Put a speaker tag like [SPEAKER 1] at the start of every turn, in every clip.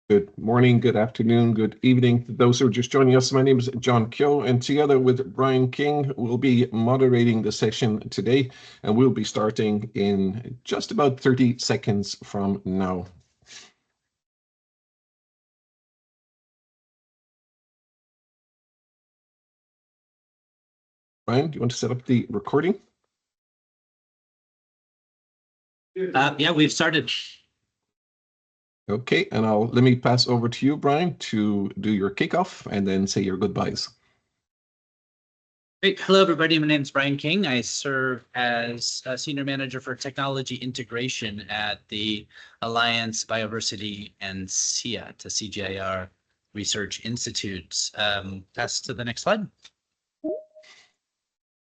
[SPEAKER 1] Good morning, good afternoon, good evening to those who are just joining us. My name is John Kyo, and together with Brian King, we'll be moderating the session today, and we'll be starting in just about 30 seconds from now. Brian, do you want to set up the recording?
[SPEAKER 2] Yeah, we've started.
[SPEAKER 1] Okay, and let me pass over to you, Brian, to do your kickoff and then say your goodbyes.
[SPEAKER 2] Great. Hello, everybody. My name is Brian King. I serve as a Senior Manager for Technology Integration at the Alliance Bioversity and CIAT, a CGIAR Research Institute. Pass to the next slide.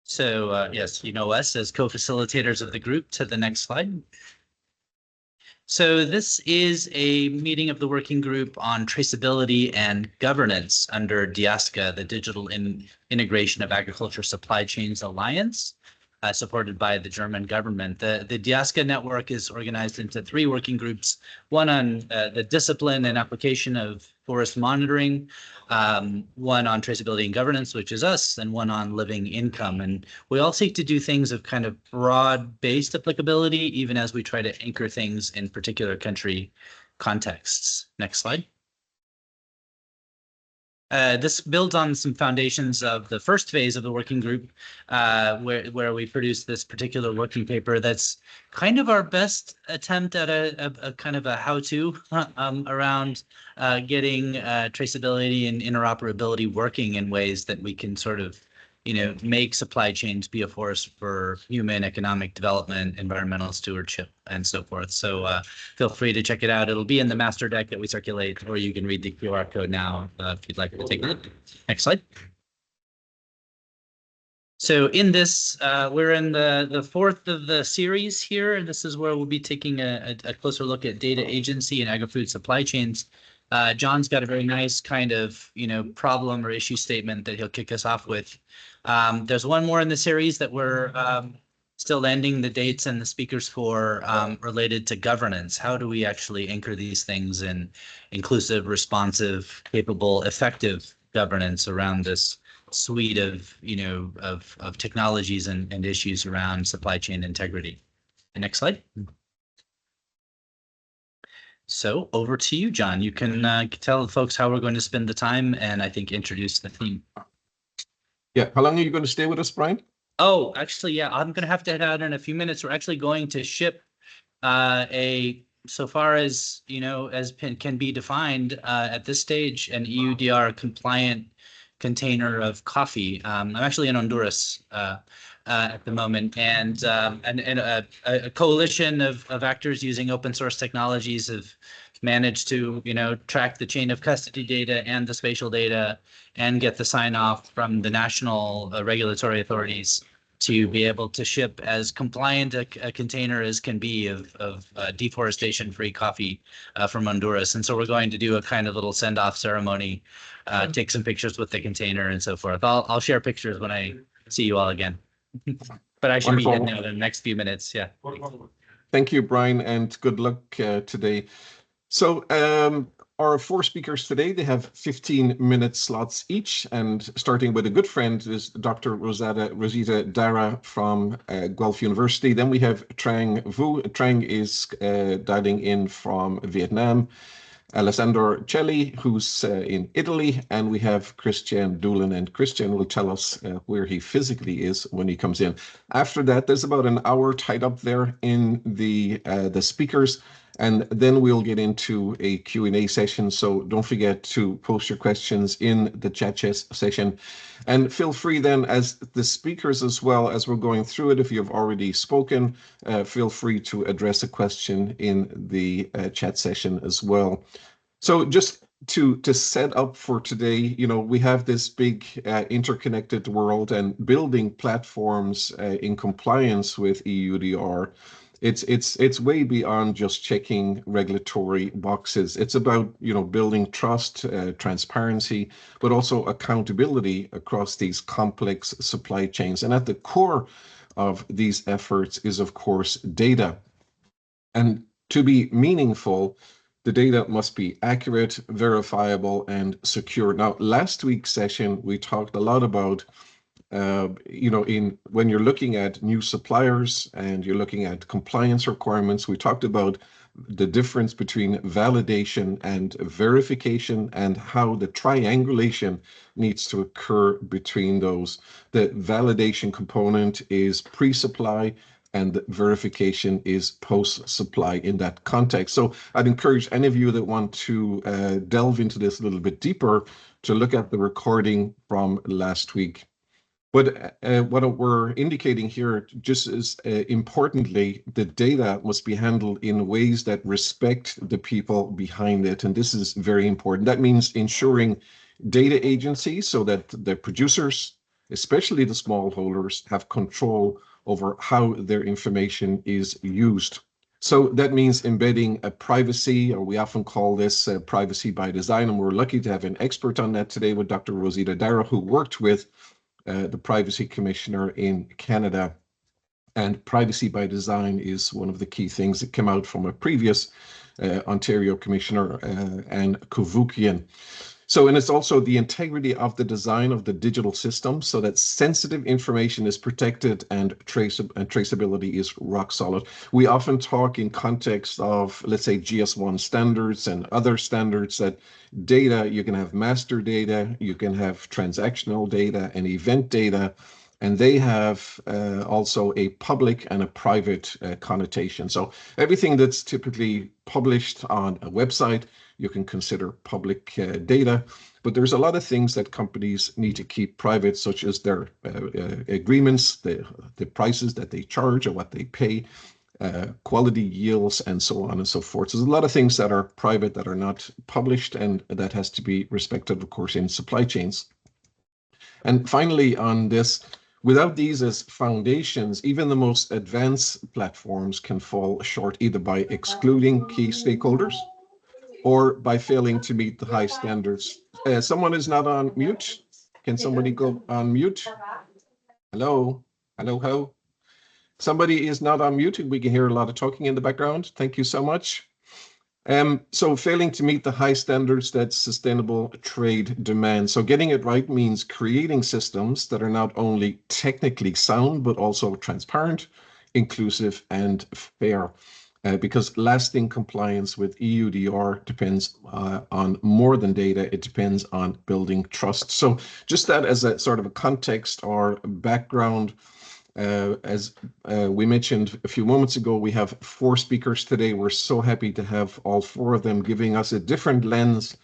[SPEAKER 2] So yes, you know us as co-facilitators of the group. To the next slide. So this is a meeting of the working group on traceability and governance under DIASCA, the Digital Integration of Agriculture Supply Chains Alliance, supported by the German government. The DIASCA network is organized into three working groups, one on the discipline and application of forest monitoring, one on traceability and governance, which is us, and one on living income. And we all seek to do things of kind of broad-based applicability, even as we try to anchor things in particular country contexts. Next slide. This builds on some foundations of the first phase of the working group, where we produced this particular working paper that's kind of our best attempt at a kind of a how-to around getting traceability and interoperability working in ways that we can sort of make supply chains be a force for human economic development, environmental stewardship, and so forth. So feel free to check it out. It'll be in the master deck that we circulate, or you can read the QR code now if you'd like to take a look. Next slide. So in this, we're in the fourth of the series here, and this is where we'll be taking a closer look at data agency and agri-food supply chains. John's got a very nice kind of problem or issue statement that he'll kick us off with. There's one more in the series that we're still landing the dates and the speakers for related to governance. How do we actually anchor these things in inclusive, responsive, capable, effective governance around this suite of of technologies and issues around supply chain integrity? Next slide. So over to you, John. You can tell folks how we're going to spend the time and I think introduce the theme.
[SPEAKER 1] Yeah, how long are you going to stay with us, Brian?
[SPEAKER 2] Oh, actually, yeah, I'm going to have to head out in a few minutes. We're actually going to ship so far as, as can be defined at this stage, an EUDR compliant container of coffee. I'm actually in Honduras at the moment, and a coalition of actors using open source technologies have managed to track the chain of custody data and the spatial data and get the sign off from the national regulatory authorities to be able to ship as compliant a container as can be of deforestation-free coffee from Honduras. And so we're going to do a kind of little send-off ceremony, take some pictures with the container and so forth. I'll share pictures when I see you all again. But I should be heading out in the next few minutes. Yeah.
[SPEAKER 1] Thank you, Brian, and good luck today. So our four speakers today, they have 15-minute slots each, and starting with a good friend is Dr. Rosita Dara from Guelph University. Then we have Trang Vu. Trang is dialing in from Vietnam. Alessandro Celli, who's in Italy, and we have Christian Doolan, and Christian will tell us where he physically is when he comes in. After that, there's about an hour tied up there in the speakers, and then we'll get into a Q&A session. So don't forget to post your questions in the chat session. And feel free then, as the speakers as well, as we're going through it, if you've already spoken, feel free to address a question in the chat session as well. So just to set up for today, we have this big interconnected world, and building platforms in compliance with EUDR. It's way beyond just checking regulatory boxes. It's about building trust, transparency, but also accountability across these complex supply chains. And at the core of these efforts is, of course, data. And to be meaningful, The data must be accurate, verifiable, and secure. Now, last week's session, we talked a lot about, when you're looking at new suppliers and you're looking at compliance requirements, we talked about the difference between validation and verification and how the triangulation needs to occur between those. The validation component is pre-supply and the verification is post-supply in that context. So I'd encourage any of you that want to delve into this a little bit deeper to look at the recording from last week. But what we're indicating here, just as importantly, the data must be handled in ways that respect the people behind it. And this is very important. That means ensuring data agency so that the producers, especially the smallholders, have control over how their information is used. So that means embedding a privacy, or we often call this privacy by design. And we're lucky to have an expert on that today with Dr. Rosita Dara, who worked with the Privacy Commissioner in Canada. And privacy by design is one of the key things that came out from a previous Ontario Commissioner, Anne Kouroukian. So, and it's also the integrity of the design of the digital system so that sensitive information is protected and traceability is rock solid. We often talk in context of, let's say, GS1 standards and other standards that data, you can have master data, you can have transactional data and event data, and they have also a public and a private connotation. So everything that's typically published on a website, you can consider public data, but there's a lot of things that companies need to keep private, such as their agreements, the prices that they charge or what they pay, quality yields, and so on and so forth. So there's a lot of things that are private that are not published, and that has to be respected, of course, in supply chains. And finally, on this, without these as foundations, even the most advanced platforms can fall short, either by excluding key stakeholders or by failing to meet the high standards. Someone is not on mute. Can somebody go on mute? Hello, hello, hello. Somebody is not on mute. We can hear a lot of talking in the background. Thank you so much. So failing to meet the high standards that sustainable trade demands. So getting it right means creating systems that are not only technically sound, but also transparent, inclusive, and fair. Because lasting compliance with EUDR depends on more than data. It depends on building trust. So just that as a sort of a context or background. As we mentioned a few moments ago, we have 4 speakers today. We're so happy to have all 4 of them giving us a different lens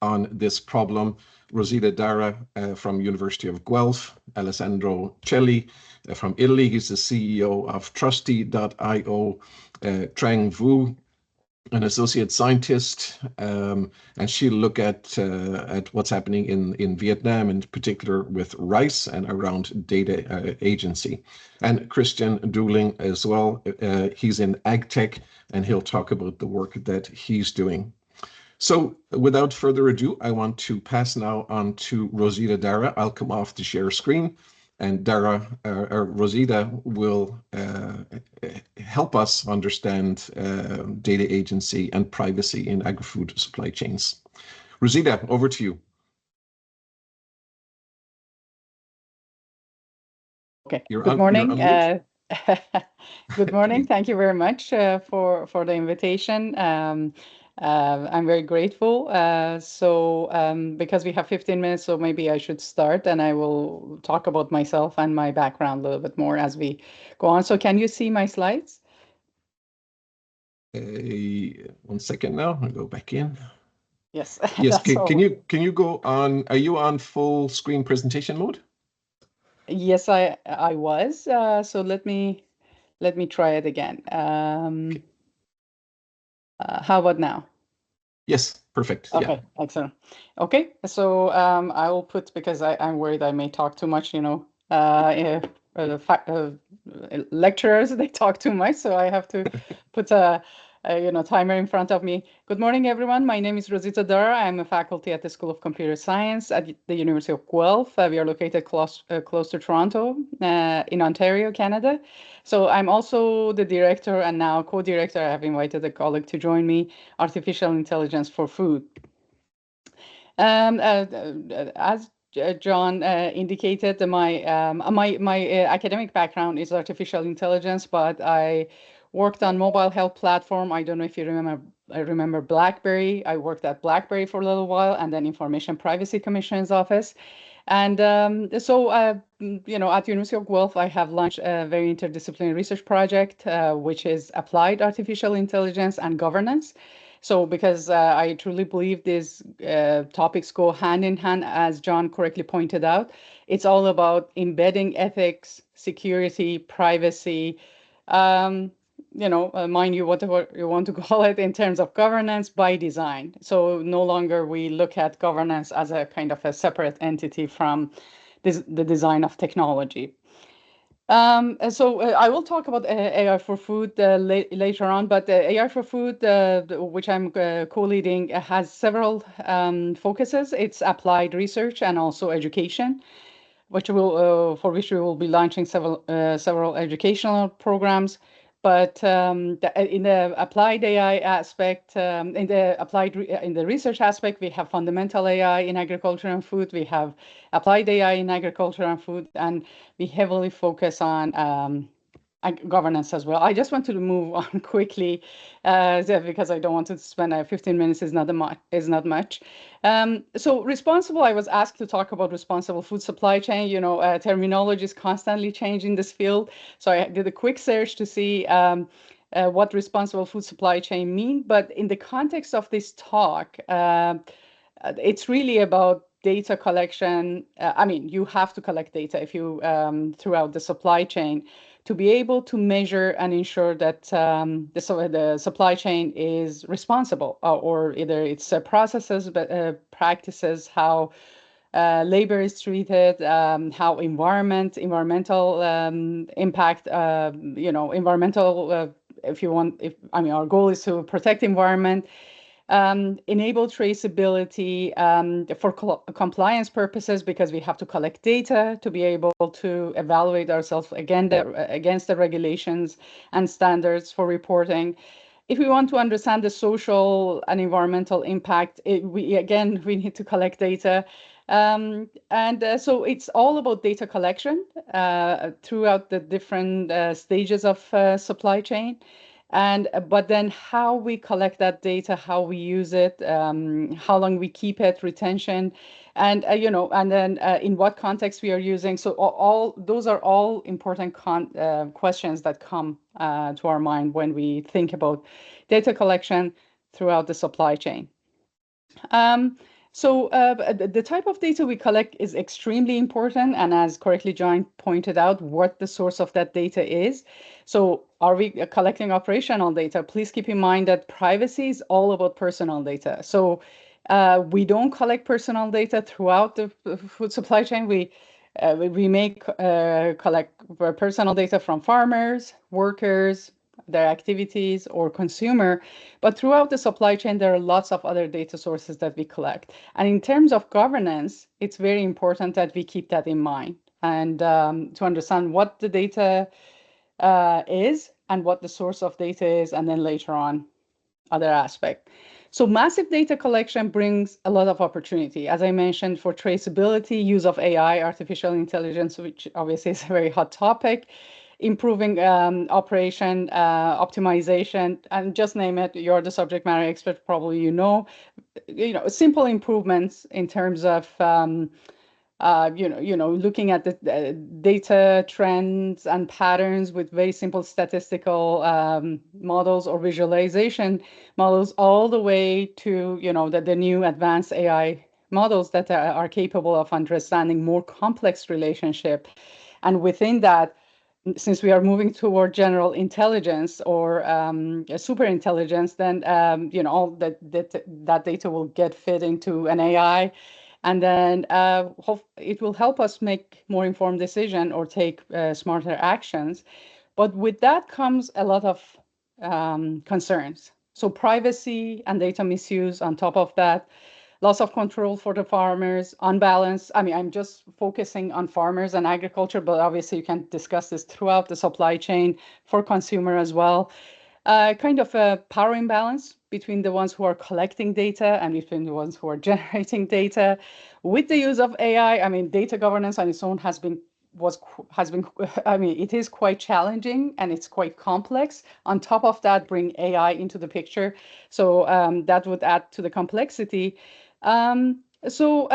[SPEAKER 1] on this problem. Rosita Dara from University of Guelph, Alessandro Celli from Italy. He's the CEO of Trusty.io, Trang Vu, an associate scientist, and she'll look at what's happening in Vietnam, in particular with rice and around data agency. And Christian Dooling as well. He's in AgTech, and he'll talk about the work that he's doing. So without further ado, I want to pass now on to Rosita Dara. I'll come off the share screen, and Dara, Rosita will help us understand data agency and privacy in agri-food supply chains. Rosita, over to you.
[SPEAKER 3] Okay. Good morning. Good morning. Thank you very much for the invitation. I'm very grateful. Because we have 15 minutes, so maybe I should start, and I will talk about myself and my background a little bit more as we go on. So can you see my slides?
[SPEAKER 1] 1 second now. I'll go back in.
[SPEAKER 3] Yes.
[SPEAKER 1] Yes. Can you go on? Are you on full screen presentation mode?
[SPEAKER 3] Yes, I was. So let me try it again. How about now?
[SPEAKER 1] Yes, perfect.
[SPEAKER 3] Okay,
[SPEAKER 1] yeah.
[SPEAKER 3] Excellent. Okay, so I will put, because I'm worried I may talk too much, lecturers, they talk too much, so I have to put timer in front of me. Good morning, everyone. My name is Rosita Dara. I'm a faculty at the School of Computer Science at the University of Guelph. We are located close to Toronto in Ontario, Canada. So I'm also the director and now co-director. I have invited a colleague to join me, Artificial Intelligence for Food. As John indicated, my academic background is artificial intelligence, but I worked on mobile health platform. I don't know if you remember. I remember BlackBerry. I worked at BlackBerry for a little while, and then Information Privacy Commission's office. And at University of Guelph, I have launched a very interdisciplinary research project, which is applied artificial intelligence and governance. So because I truly believe these topics go hand in hand, as John correctly pointed out, it's all about embedding ethics, security, privacy, mind you, whatever you want to call it, in terms of governance by design. So no longer we look at governance as a kind of a separate entity from the design of technology. I will talk about AI for food later on, but AI for food, which I'm co-leading, has several focuses. It's applied research and also education, for which we will be launching several educational programs. But in the applied AI aspect, in the research aspect, we have fundamental AI in agriculture and food. We have applied AI in agriculture and food, and we heavily focus on governance as well. I just want to move on quickly because I don't want to spend 15 minutes is not much. So responsible, I was asked to talk about responsible food supply chain. Terminology is constantly changing this field. So I did a quick search to see what responsible food supply chain mean. But in the context of this talk, it's really about data collection. You have to collect data if you throughout the supply chain to be able to measure and ensure that the supply chain is responsible, or either it's processes, practices, how labor is treated, how environmental impact, environmental. Our goal is to protect environment. Enable traceability for compliance purposes, because we have to collect data to be able to evaluate ourselves against the regulations and standards for reporting. If we want to understand the social and environmental impact, we need to collect data. So it's all about data collection throughout the different stages of supply chain. But then how we collect that data, how we use it, how long we keep it, retention, and then in what context we are using. So all those are all important questions that come to our mind when we think about data collection throughout the supply chain. The type of data we collect is extremely important, and as correctly John pointed out, what the source of that data is. So are we collecting operational data? Please keep in mind that privacy is all about personal data. So we don't collect personal data throughout the food supply chain. We may collect personal data from farmers, workers, their activities, or consumer, but throughout the supply chain, there are lots of other data sources that we collect. And in terms of governance, it's very important that we keep that in mind, and to understand what the data is and what the source of data is, and then later on, other aspect. So massive data collection brings a lot of opportunity, as I mentioned, for traceability, use of AI, artificial intelligence, which obviously is a very hot topic, improving operation, optimization, and just name it. You're the subject matter expert, probably simple improvements in terms of looking at the data trends and patterns with very simple statistical models or visualization models, all the way to the new advanced AI models that are capable of understanding more complex relationship. And within that, since we are moving toward general intelligence or super intelligence, then all that data will get fit into an AI, and then it will help us make more informed decision or take smarter actions. But with that comes a lot of concerns. So privacy and data misuse on top of that, loss of control for the farmers, unbalanced. I mean, I'm just focusing on farmers and agriculture, but obviously you can discuss this throughout the supply chain for consumer as well. Kind of a power imbalance between the ones who are collecting data and between the ones who are generating data. With the use of AI, I mean, data governance on its own has been, I mean, it is quite challenging and it's quite complex. On top of that, bring AI into the picture. So that would add to the complexity. So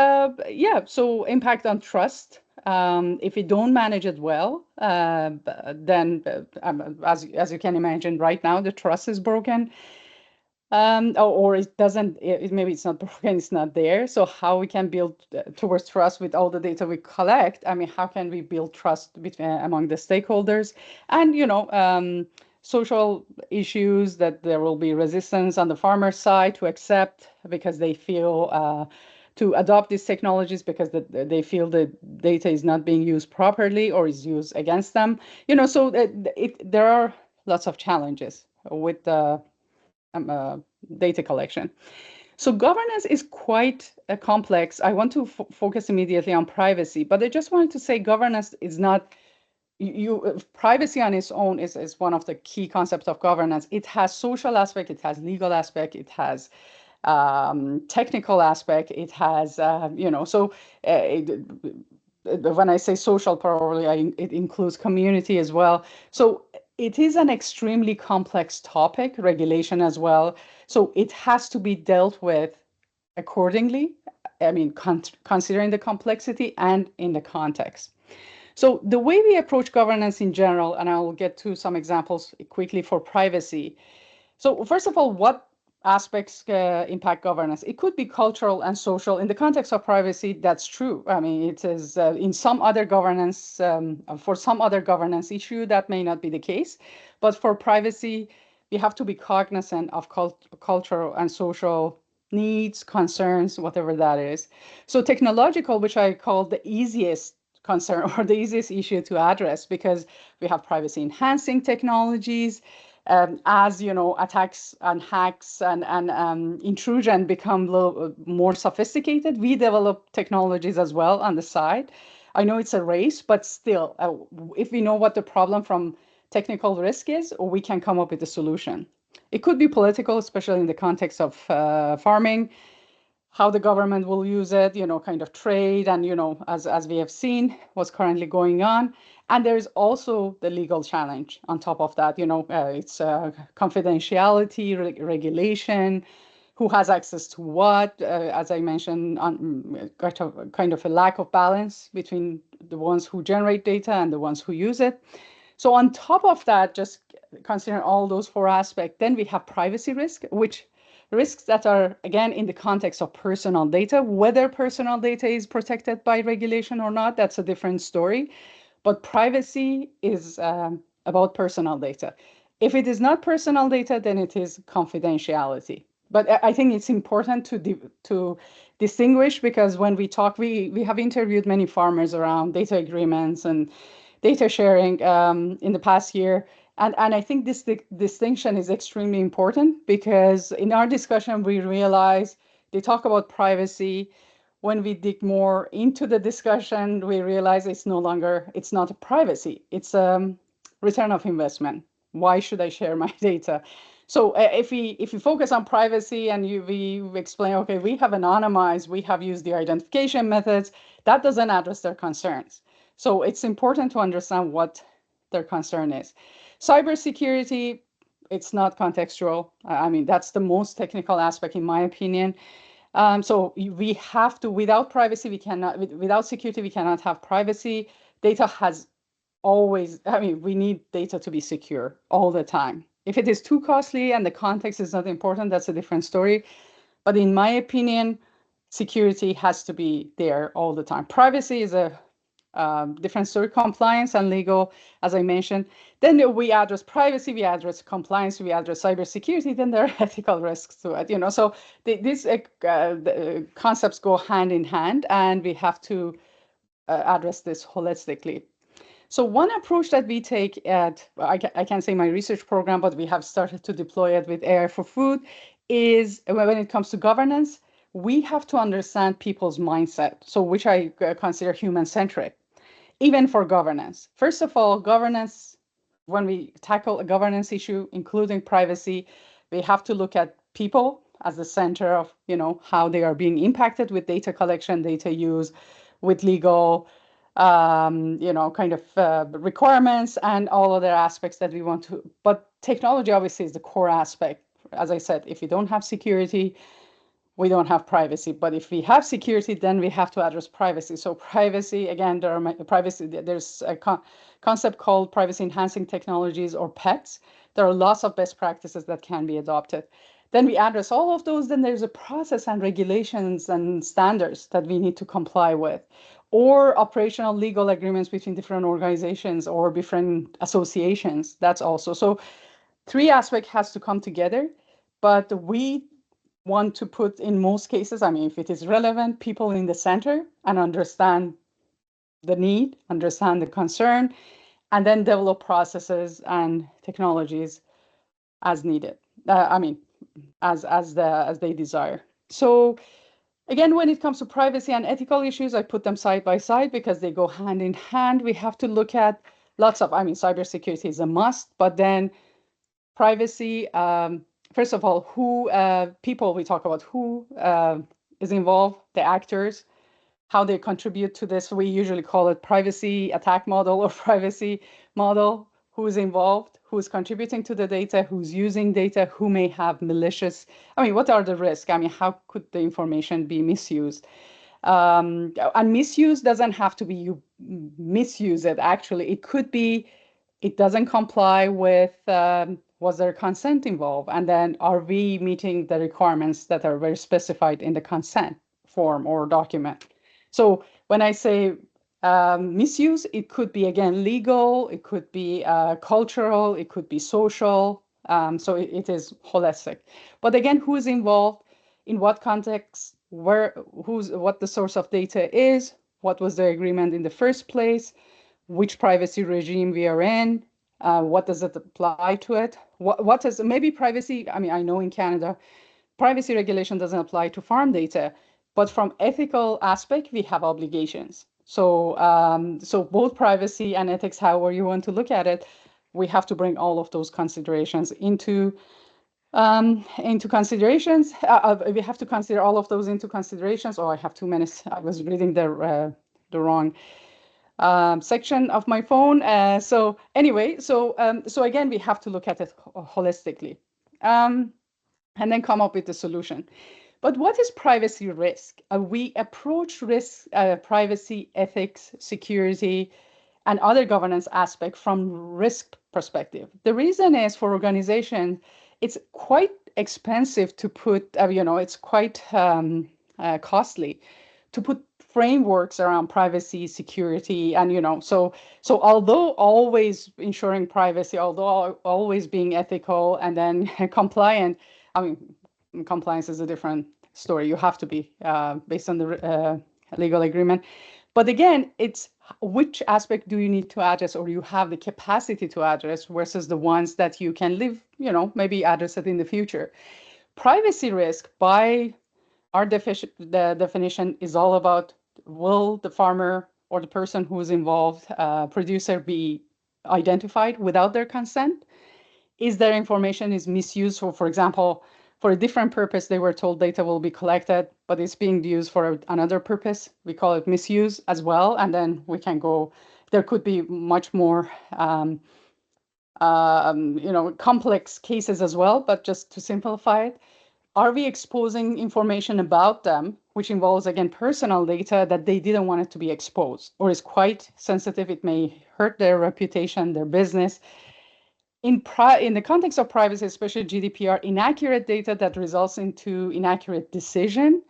[SPEAKER 3] impact on trust. If we don't manage it well, then as you can imagine, right now the trust is broken, or it doesn't. Maybe it's not broken; it's not there. So how we can build towards trust with all the data we collect? I mean, how can we build trust between among the stakeholders? And social issues that there will be resistance on the farmer side to accept because they feel. To adopt these technologies because they feel the data is not being used properly or is used against them. So there are lots of challenges with data collection. So governance is quite complex. I want to focus immediately on privacy, but I just wanted to say governance is not, privacy on its own is one of the key concepts of governance. It has social aspect, it has legal aspect, it has technical aspect, it has, when I say social, probably it includes community as well. So it is an extremely complex topic, regulation as well. So it has to be dealt with accordingly. I mean, considering the complexity and in the context. So the way we approach governance in general, and I will get to some examples quickly for privacy. So first of all, what aspects impact governance? It could be cultural and social. In the context of privacy, that's true. I mean, it is in some other governance, for some other governance issue, that may not be the case. But for privacy, we have to be cognizant of cultural and social needs, concerns, whatever that is. So technological, which I call the easiest concern or the easiest issue to address, because we have privacy enhancing technologies. As attacks and hacks and intrusion become more sophisticated, we develop technologies as well on the side. I know it's a race, but still, if we know what the problem from technical risk is, we can come up with a solution. It could be political, especially in the context of farming, how the government will use it, kind of trade, and as we have seen, what's currently going on. And there's also the legal challenge on top of that. It's confidentiality, regulation, who has access to what. As I mentioned, kind of a lack of balance between the ones who generate data and the ones who use it. So on top of that, just considering all those four aspects, then we have privacy risk, which risks that are, again, in the context of personal data. Whether personal data is protected by regulation or not, that's a different story. But privacy is about personal data. If it is not personal data, then it is confidentiality. But I think it's important to distinguish, because when we talk, we have interviewed many farmers around data agreements and data sharing in the past year. And I think this distinction is extremely important, because in our discussion, we realize they talk about privacy. When we dig more into the discussion, we realize it's not a privacy, it's a return of investment. Why should I share my data? So if we focus on privacy and we explain, okay, we have anonymized, we have used the identification methods, that doesn't address their concerns. So it's important to understand what their concern is. Cybersecurity, it's not contextual. I mean, that's the most technical aspect, in my opinion. So we have to, without privacy, without security, we cannot have privacy. Data has always, we need data to be secure all the time. If it is too costly and the context is not important, that's a different story. But in my opinion, security has to be there all the time. Privacy is a different story. Compliance and legal, as I mentioned. Then we address privacy, we address compliance, we address cybersecurity. Then there are ethical risks to it. So these concepts go hand in hand, and we have to address this holistically. So one approach that we take at, I can't say my research program, but we have started to deploy it with AI for Food, is when it comes to governance, we have to understand people's mindset, so which I consider human-centric, even for governance. First of all, governance, when we tackle a governance issue, including privacy, we have to look at people as the center of, how they are being impacted with data collection, data use, with legal, kind of requirements and all other aspects that we want to. But technology obviously is the core aspect. As I said, if you don't have security, we don't have privacy. But if we have security, then we have to address privacy. So privacy, again, there's a concept called privacy enhancing technologies, or PETs. There are lots of best practices that can be adopted. Then we address all of those. Then there's a process and regulations and standards that we need to comply with, or operational legal agreements between different organizations or different associations. That's also. So 3 aspects has to come together, but we want to put, in most cases, if it is relevant, people in the center and understand the need, understand the concern, and then develop processes and technologies as needed. As they desire. So again, when it comes to privacy and ethical issues, I put them side by side because they go hand in hand. We have to look at lots of, cybersecurity is a must, but then privacy, first of all, we talk about who is involved, the actors, how they contribute to this. We usually call it privacy attack model or privacy model. Who's involved, who's contributing to the data, who's using data, who may have malicious, what are the risks? How could the information be misused? And misuse doesn't have to be you misuse it. Actually, it could be, it doesn't comply with, was there consent involved? And then are we meeting the requirements that are very specified in the consent form or document? So when I say misuse, it could be, again, legal, it could be cultural, it could be social. So it is holistic. But again, who is involved, in what context, what the source of data is, what was the agreement in the first place, which privacy regime we are in, what does it apply to it, what is maybe privacy. I know in Canada, privacy regulation doesn't apply to farm data, but from ethical aspect, we have obligations. So, so both privacy and ethics, however you want to look at it, we have to bring all of those considerations into considerations. We have to consider all of those into considerations. Oh, I have 2 minutes. I was reading the wrong section of my phone. So anyway, so again, we have to look at it holistically, and then come up with the solution. But what is privacy risk? We approach risk, privacy, ethics, security, and other governance aspects from risk perspective. The reason is, for organizations, it's quite expensive to put, it's quite costly to put frameworks around privacy, security, and so although always ensuring privacy, although always being ethical and then compliant, compliance is a different story. You have to be based on the legal agreement. But again, it's which aspect do you need to address, or you have the capacity to address, versus the ones that you can live, maybe address it in the future. Privacy risk, by our the definition, is all about, will the farmer or the person who is involved, producer, be identified without their consent? Is their information is misused? So, for example, for a different purpose, they were told data will be collected, but it's being used for another purpose. We call it misuse as well. And then we can go, there could be much more, complex cases as well. But just to simplify it, are we exposing information about them, which involves, again, personal data that they didn't want it to be exposed, or is quite sensitive? It may hurt their reputation, their business. In the context of privacy, especially GDPR, inaccurate data that results into inaccurate decision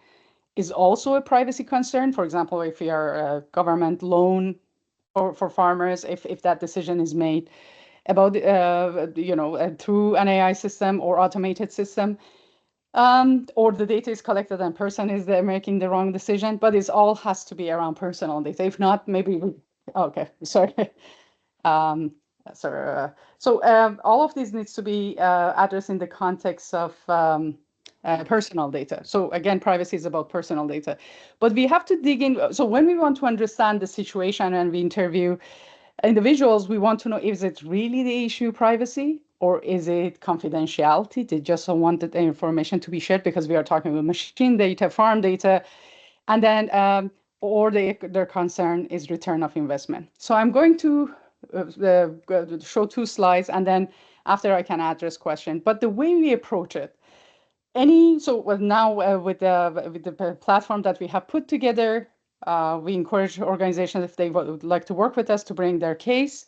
[SPEAKER 3] is also a privacy concern. For example, if you are a government loan for farmers, if that decision is made about, through an AI system or automated system, or the data is collected and person is there making the wrong decision, but it all has to be around personal data. If not, maybe okay, sorry. All of these needs to be addressed in the context of personal data. So again, privacy is about personal data, but we have to dig in. So when we want to understand the situation and we interview individuals, we want to know, is it really the issue privacy or is it confidentiality? They just don't want the information to be shared because we are talking about machine data, farm data, and then or their concern is return of investment. So I'm going to show 2 slides, and then after I can address question. But the way we approach it, now with the platform that we have put together, we encourage organizations, if they would like to work with us, to bring their case.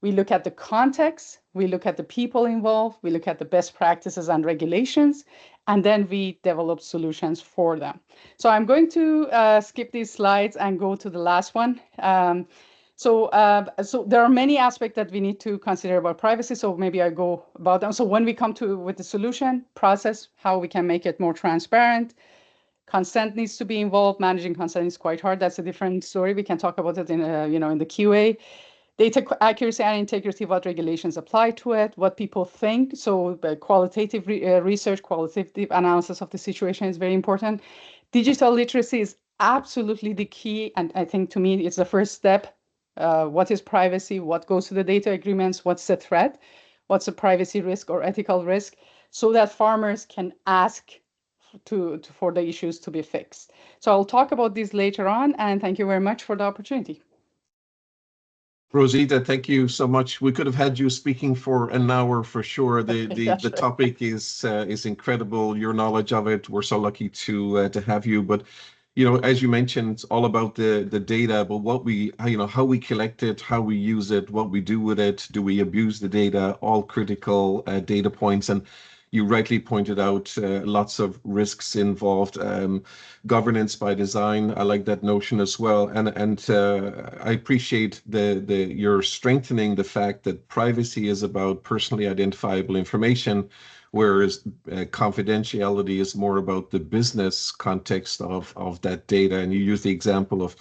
[SPEAKER 3] We look at the context, we look at the people involved, we look at the best practices and regulations, and then we develop solutions for them. So I'm going to skip these slides and go to the last one. So there are many aspects that we need to consider about privacy. So maybe I go about them. So when we come to with the solution process, how we can make it more transparent. Consent needs to be involved. Managing consent is quite hard. That's a different story. We can talk about it in in the QA. Data accuracy and integrity, what regulations apply to it, what people think. So the qualitative research, qualitative analysis of the situation is very important. Digital literacy is absolutely the key. And I think to me, it's the first step. What is privacy? What goes to the data agreements? What's the threat? What's a privacy risk or ethical risk? So that farmers can ask for the issues to be fixed. So I'll talk about this later on. And thank you very much for the opportunity.
[SPEAKER 1] Rosita, thank you so much. We could have had you speaking for an hour for sure. The topic is incredible. Your knowledge of it, we're so lucky to have you. But as you mentioned, it's all about the data. But what we how we collect it, how we use it, what we do with it. Do we abuse the data? All critical data points. And you rightly pointed out lots of risks involved. Governance by design, I like that notion as well. And I appreciate you're strengthening the fact that privacy is about personally identifiable information, whereas confidentiality is more about the business context of that data. And you use the example of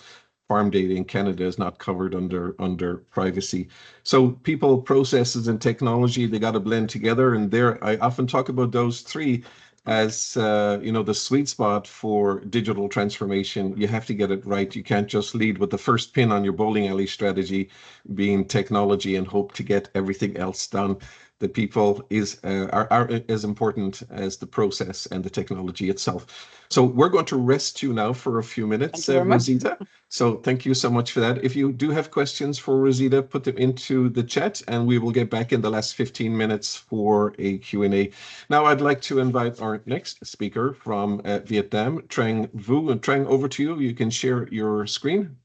[SPEAKER 1] farm data in Canada is not covered under privacy. So people, processes, and technology, they got to blend together. And I often talk about those 3 as the sweet spot for digital transformation. You have to get it right. You can't just lead with the first pin on your bowling alley strategy being technology and hope to get everything else done. The people are as important as the process and the technology itself. So we're going to rest you now for a few minutes, Rosita. So thank you so much for that. If you do have questions for Rosita, put them into the chat and we will get back in the last 15 minutes for a Q&A. Now I'd like to invite our next speaker from Vietnam, Trang Vu. And Trang, over to you. You can share your screen.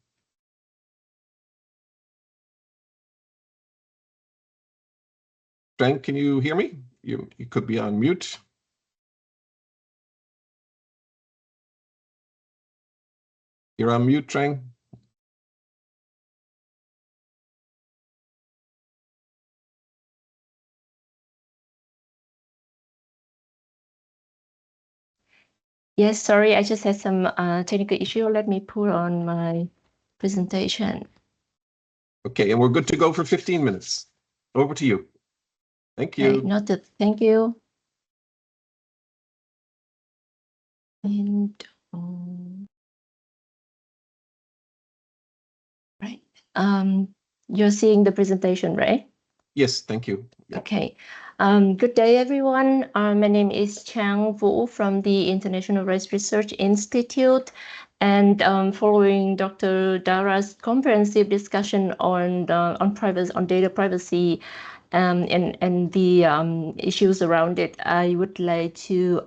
[SPEAKER 1] Trang, can you hear me? You could be on mute. You're on mute, Trang.
[SPEAKER 4] Yes, sorry, I just had some technical issue. Let me put on my presentation.
[SPEAKER 1] Okay, and we're good to go for 15 minutes. Over to you. Thank you.
[SPEAKER 4] Okay, noted. Thank you. And right. You're seeing the presentation, right?
[SPEAKER 1] Yes, thank you.
[SPEAKER 4] Yeah. Okay. Good day, everyone. My name is Trang Vu from the International Rice Research Institute. And following Dr. Dara's comprehensive discussion on data privacy and the issues around it, I would like to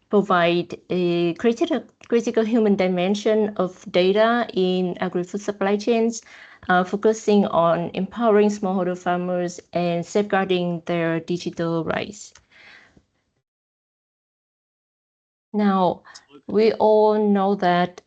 [SPEAKER 4] provide a critical human dimension of data in agri-food supply chains, focusing on empowering smallholder farmers and safeguarding their digital rights. Now, we all know that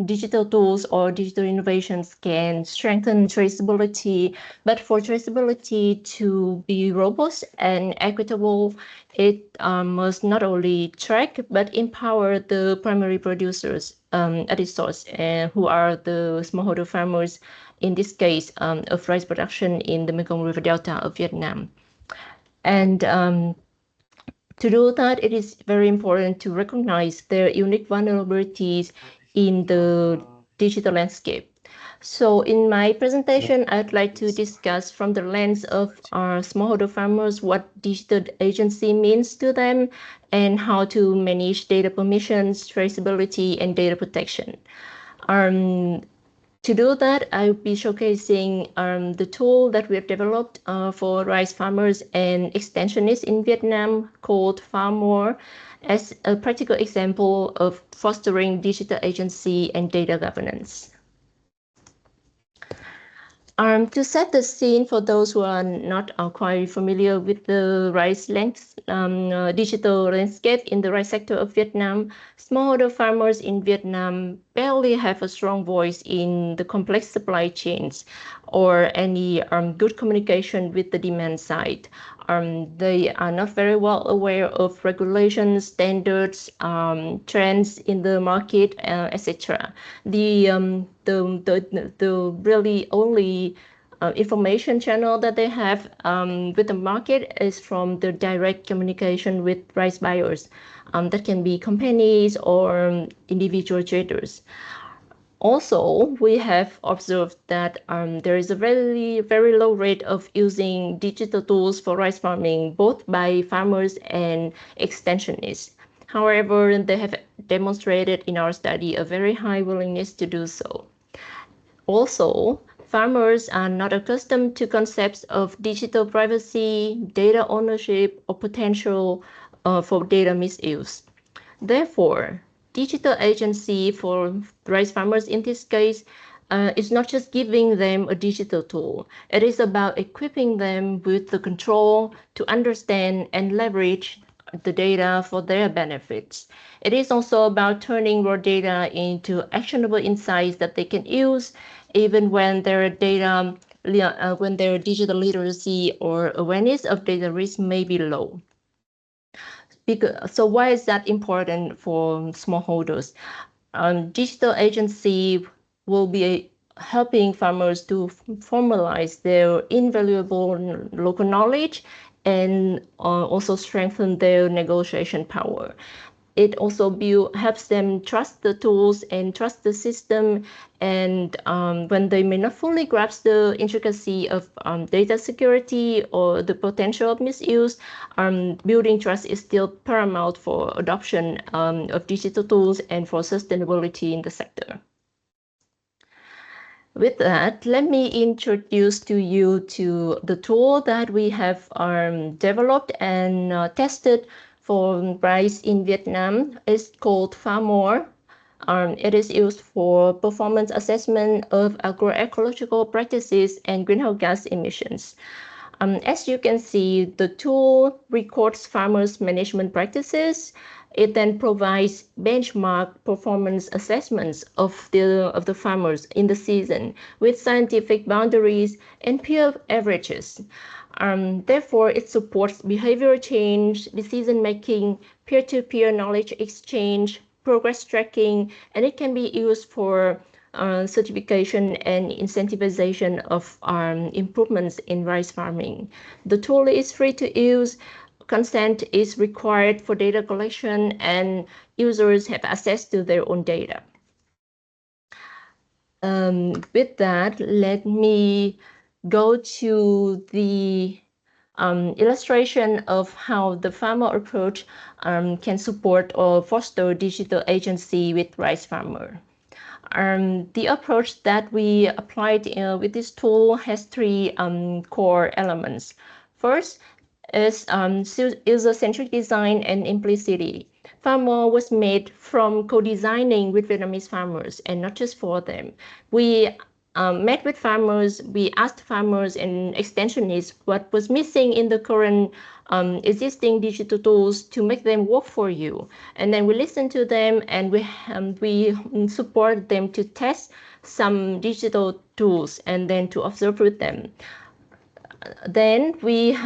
[SPEAKER 4] digital tools or digital innovations can strengthen traceability, but for traceability to be robust and equitable, it must not only track but empower the primary producers at its source, who are the smallholder farmers in this case, of rice production in the Mekong River Delta of Vietnam. And to do that, it is very important to recognize their unique vulnerabilities in the digital landscape. So in my presentation, I'd like to discuss from the lens of our smallholder farmers what digital agency means to them and how to manage data permissions, traceability, and data protection. To do that, I'll be showcasing the tool that we have developed for rice farmers and extensionists in Vietnam called FarmMore as a practical example of fostering digital agency and data governance. To set the scene for those who are not quite familiar with the rice digital landscape in the rice sector of Vietnam, smallholder farmers in Vietnam barely have a strong voice in the complex supply chains or any good communication with the demand side. They are not very well aware of regulations, standards, trends in the market, etc. The really only information channel that they have with the market is from the direct communication with rice buyers. That can be companies or individual traders. Also, we have observed that there is a very low rate of using digital tools for rice farming, both by farmers and extensionists. However, they have demonstrated in our study a very high willingness to do so. Also, farmers are not accustomed to concepts of digital privacy, data ownership, or potential for data misuse. Therefore, digital agency for rice farmers in this case is not just giving them a digital tool. It is about equipping them with the control to understand and leverage the data for their benefits. It is also about turning raw data into actionable insights that they can use even when their data, when their digital literacy or awareness of data risk may be low. So why is that important for smallholders? Digital agency will be helping farmers to formalize their invaluable local knowledge and also strengthen their negotiation power. It also helps them trust the tools and trust the system. And when they may not fully grasp the intricacy of data security or the potential of misuse, building trust is still paramount for adoption of digital tools and for sustainability in the sector. With that, let me introduce to you to the tool that we have developed and tested for rice in Vietnam. Is called FarmMore. It is used for performance assessment of agroecological practices and greenhouse gas emissions. As you can see, the tool records farmers' management practices. It then provides benchmark performance assessments of the farmers in the season with scientific boundaries and peer averages. Therefore, it supports behavioral change, decision-making, peer-to-peer knowledge exchange, progress tracking, and it can be used for certification and incentivization of improvements in rice farming. The tool is free to use. Consent is required for data collection, and users have access to their own data. With that, let me go to the illustration of how the farmer approach can support or foster digital agency with rice farmer. The approach that we applied with this tool has three core elements. First is user-centric design and implicity. FarmMore was made from co-designing with Vietnamese farmers and not just for them. We met with farmers, we asked farmers and extensionists what was missing in the current existing digital tools to make them work for you. And then we listened to them and we support them to test some digital tools and then to observe with them. Then we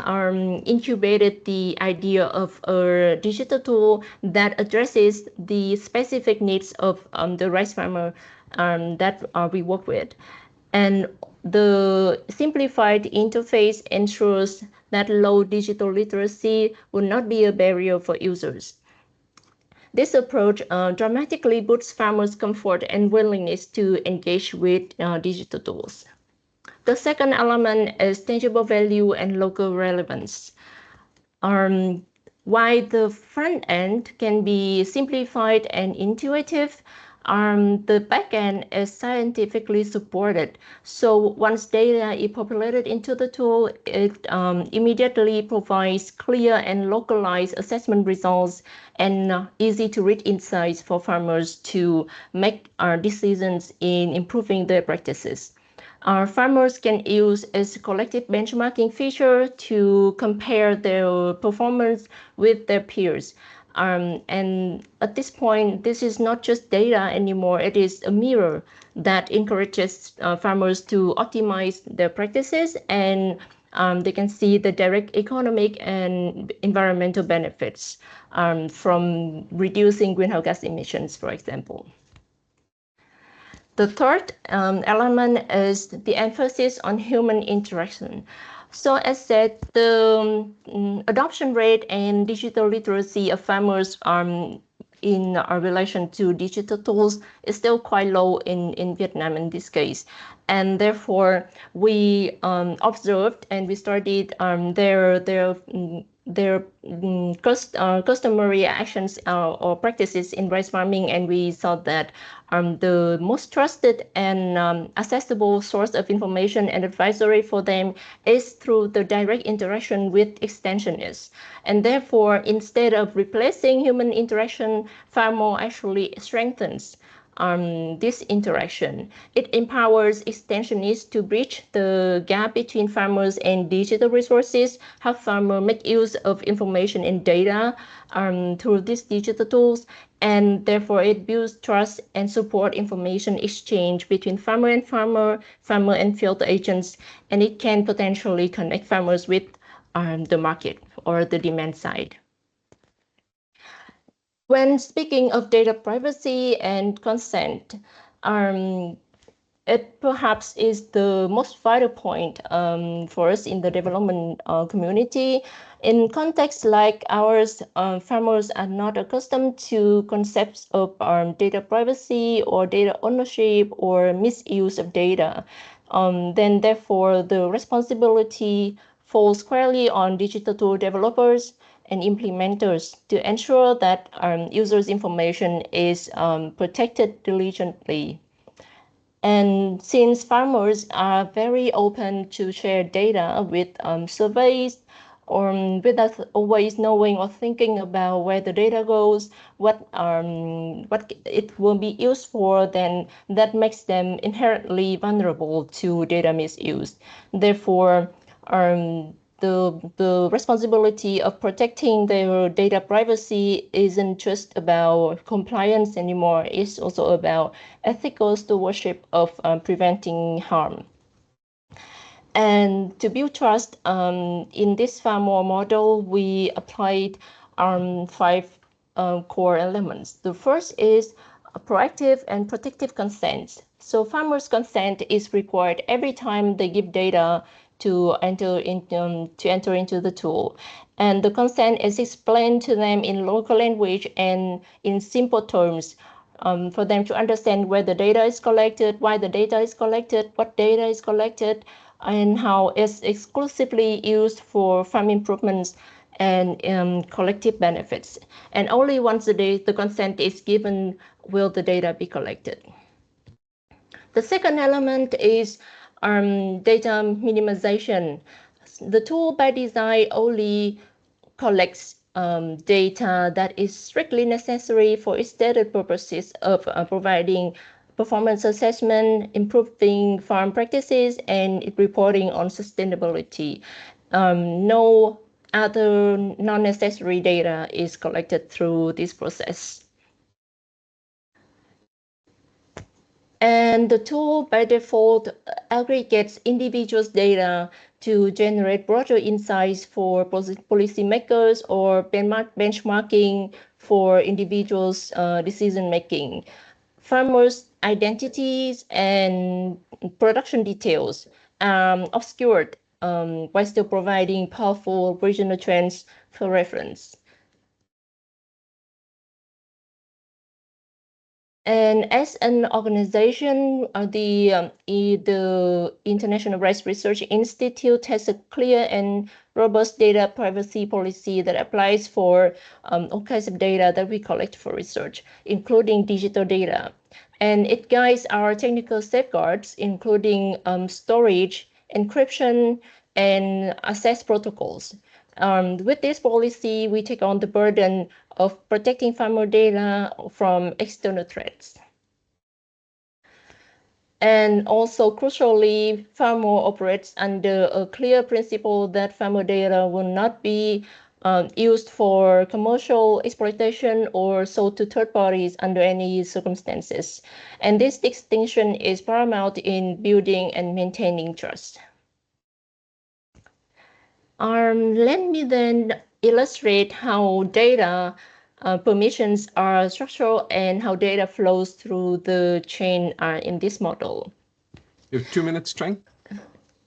[SPEAKER 4] incubated the idea of a digital tool that addresses the specific needs of the rice farmer that we work with. And the simplified interface ensures that low digital literacy will not be a barrier for users. This approach dramatically boosts farmers' comfort and willingness to engage with digital tools. The second element is tangible value and local relevance. While the front end can be simplified and intuitive, the back end is scientifically supported. So once data is populated into the tool, it immediately provides clear and localized assessment results and easy to read insights for farmers to make decisions in improving their practices. Our farmers can use its collective benchmarking feature to compare their performance with their peers. And at this point, this is not just data anymore, it is a mirror that encourages farmers to optimize their practices, and they can see the direct economic and environmental benefits from reducing greenhouse gas emissions, for example. The third element is the emphasis on human interaction. So as said, the adoption rate and digital literacy of farmers in relation to digital tools is still quite low in Vietnam in this case. And therefore, we observed and we studied their customary actions or practices in rice farming, and we saw that the most trusted and accessible source of information and advisory for them is through the direct interaction with extensionists. And therefore, instead of replacing human interaction, farmer actually strengthens this interaction. It empowers extensionists to bridge the gap between farmers and digital resources, help farmers make use of information and data through these digital tools, and therefore it builds trust and support information exchange between farmer and field agents, and it can potentially connect farmers with the market or the demand side. When speaking of data privacy and consent, it perhaps is the most vital point for us in the development community. In contexts like ours, farmers are not accustomed to concepts of data privacy or data ownership or misuse of data. Then therefore, the responsibility falls squarely on digital tool developers and implementers to ensure that users' information is protected diligently. And since farmers are very open to share data with surveys, or without always knowing or thinking about where the data goes, what it will be used for, then that makes them inherently vulnerable to data misuse. Therefore, the responsibility of protecting their data privacy isn't just about compliance anymore. It's also about ethical stewardship of preventing harm. And to build trust in this farmer model, we applied 5 core elements. The first is proactive and protective consent. So farmers' consent is required every time they give data to enter into the tool. And the consent is explained to them in local language and in simple terms for them to understand where the data is collected, why the data is collected, what data is collected, and how it's exclusively used for farm improvements and collective benefits. And only once the consent is given will the data be collected. The second element is data minimization. The tool by design only collects data that is strictly necessary for its stated purposes of providing performance assessment, improving farm practices, and reporting on sustainability. No other non-necessary data is collected through this process. And the tool by default aggregates individuals' data to generate broader insights for policymakers or benchmarking for individuals' decision making. farmers' identities and production details are obscured while still providing powerful regional trends for reference. And as an organization, the International Rice Research Institute has a clear and robust data privacy policy that applies for all kinds of data that we collect for research, including digital data. And it guides our technical safeguards, including storage, encryption, and access protocols. With this policy, we take on the burden of protecting farmer data from external threats. And also, crucially, farmer operates under a clear principle that farmer data will not be used for commercial exploitation or sold to third parties under any circumstances. And this distinction is paramount in building and maintaining trust. Let me then illustrate how data permissions are structural and how data flows through the chain in this model.
[SPEAKER 1] You have 2 minutes, Trang?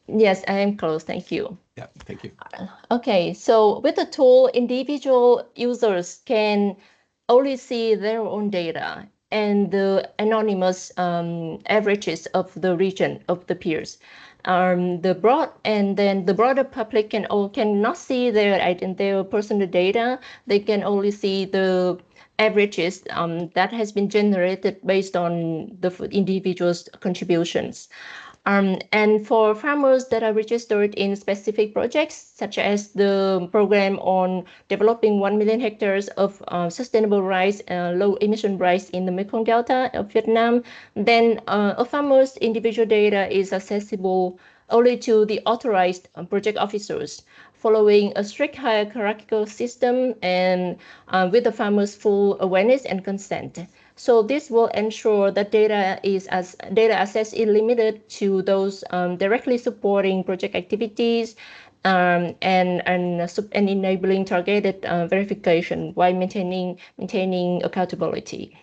[SPEAKER 4] Yes, I am close. Thank you.
[SPEAKER 1] Yeah, thank you.
[SPEAKER 4] Okay, so with the tool, individual users can only see their own data and the anonymous averages of the region of the peers. The broader public cannot see their personal data. They can only see the averages that has been generated based on the individual's contributions. And for farmers that are registered in specific projects, such as the program on developing 1 million hectares of sustainable rice, low emission rice in the Mekong Delta of Vietnam, then a farmer's individual data is accessible only to the authorized project officers, following a strict hierarchical system and with the farmer's full awareness and consent. So this will ensure that data access is limited to those directly supporting project activities and enabling targeted verification while maintaining accountability.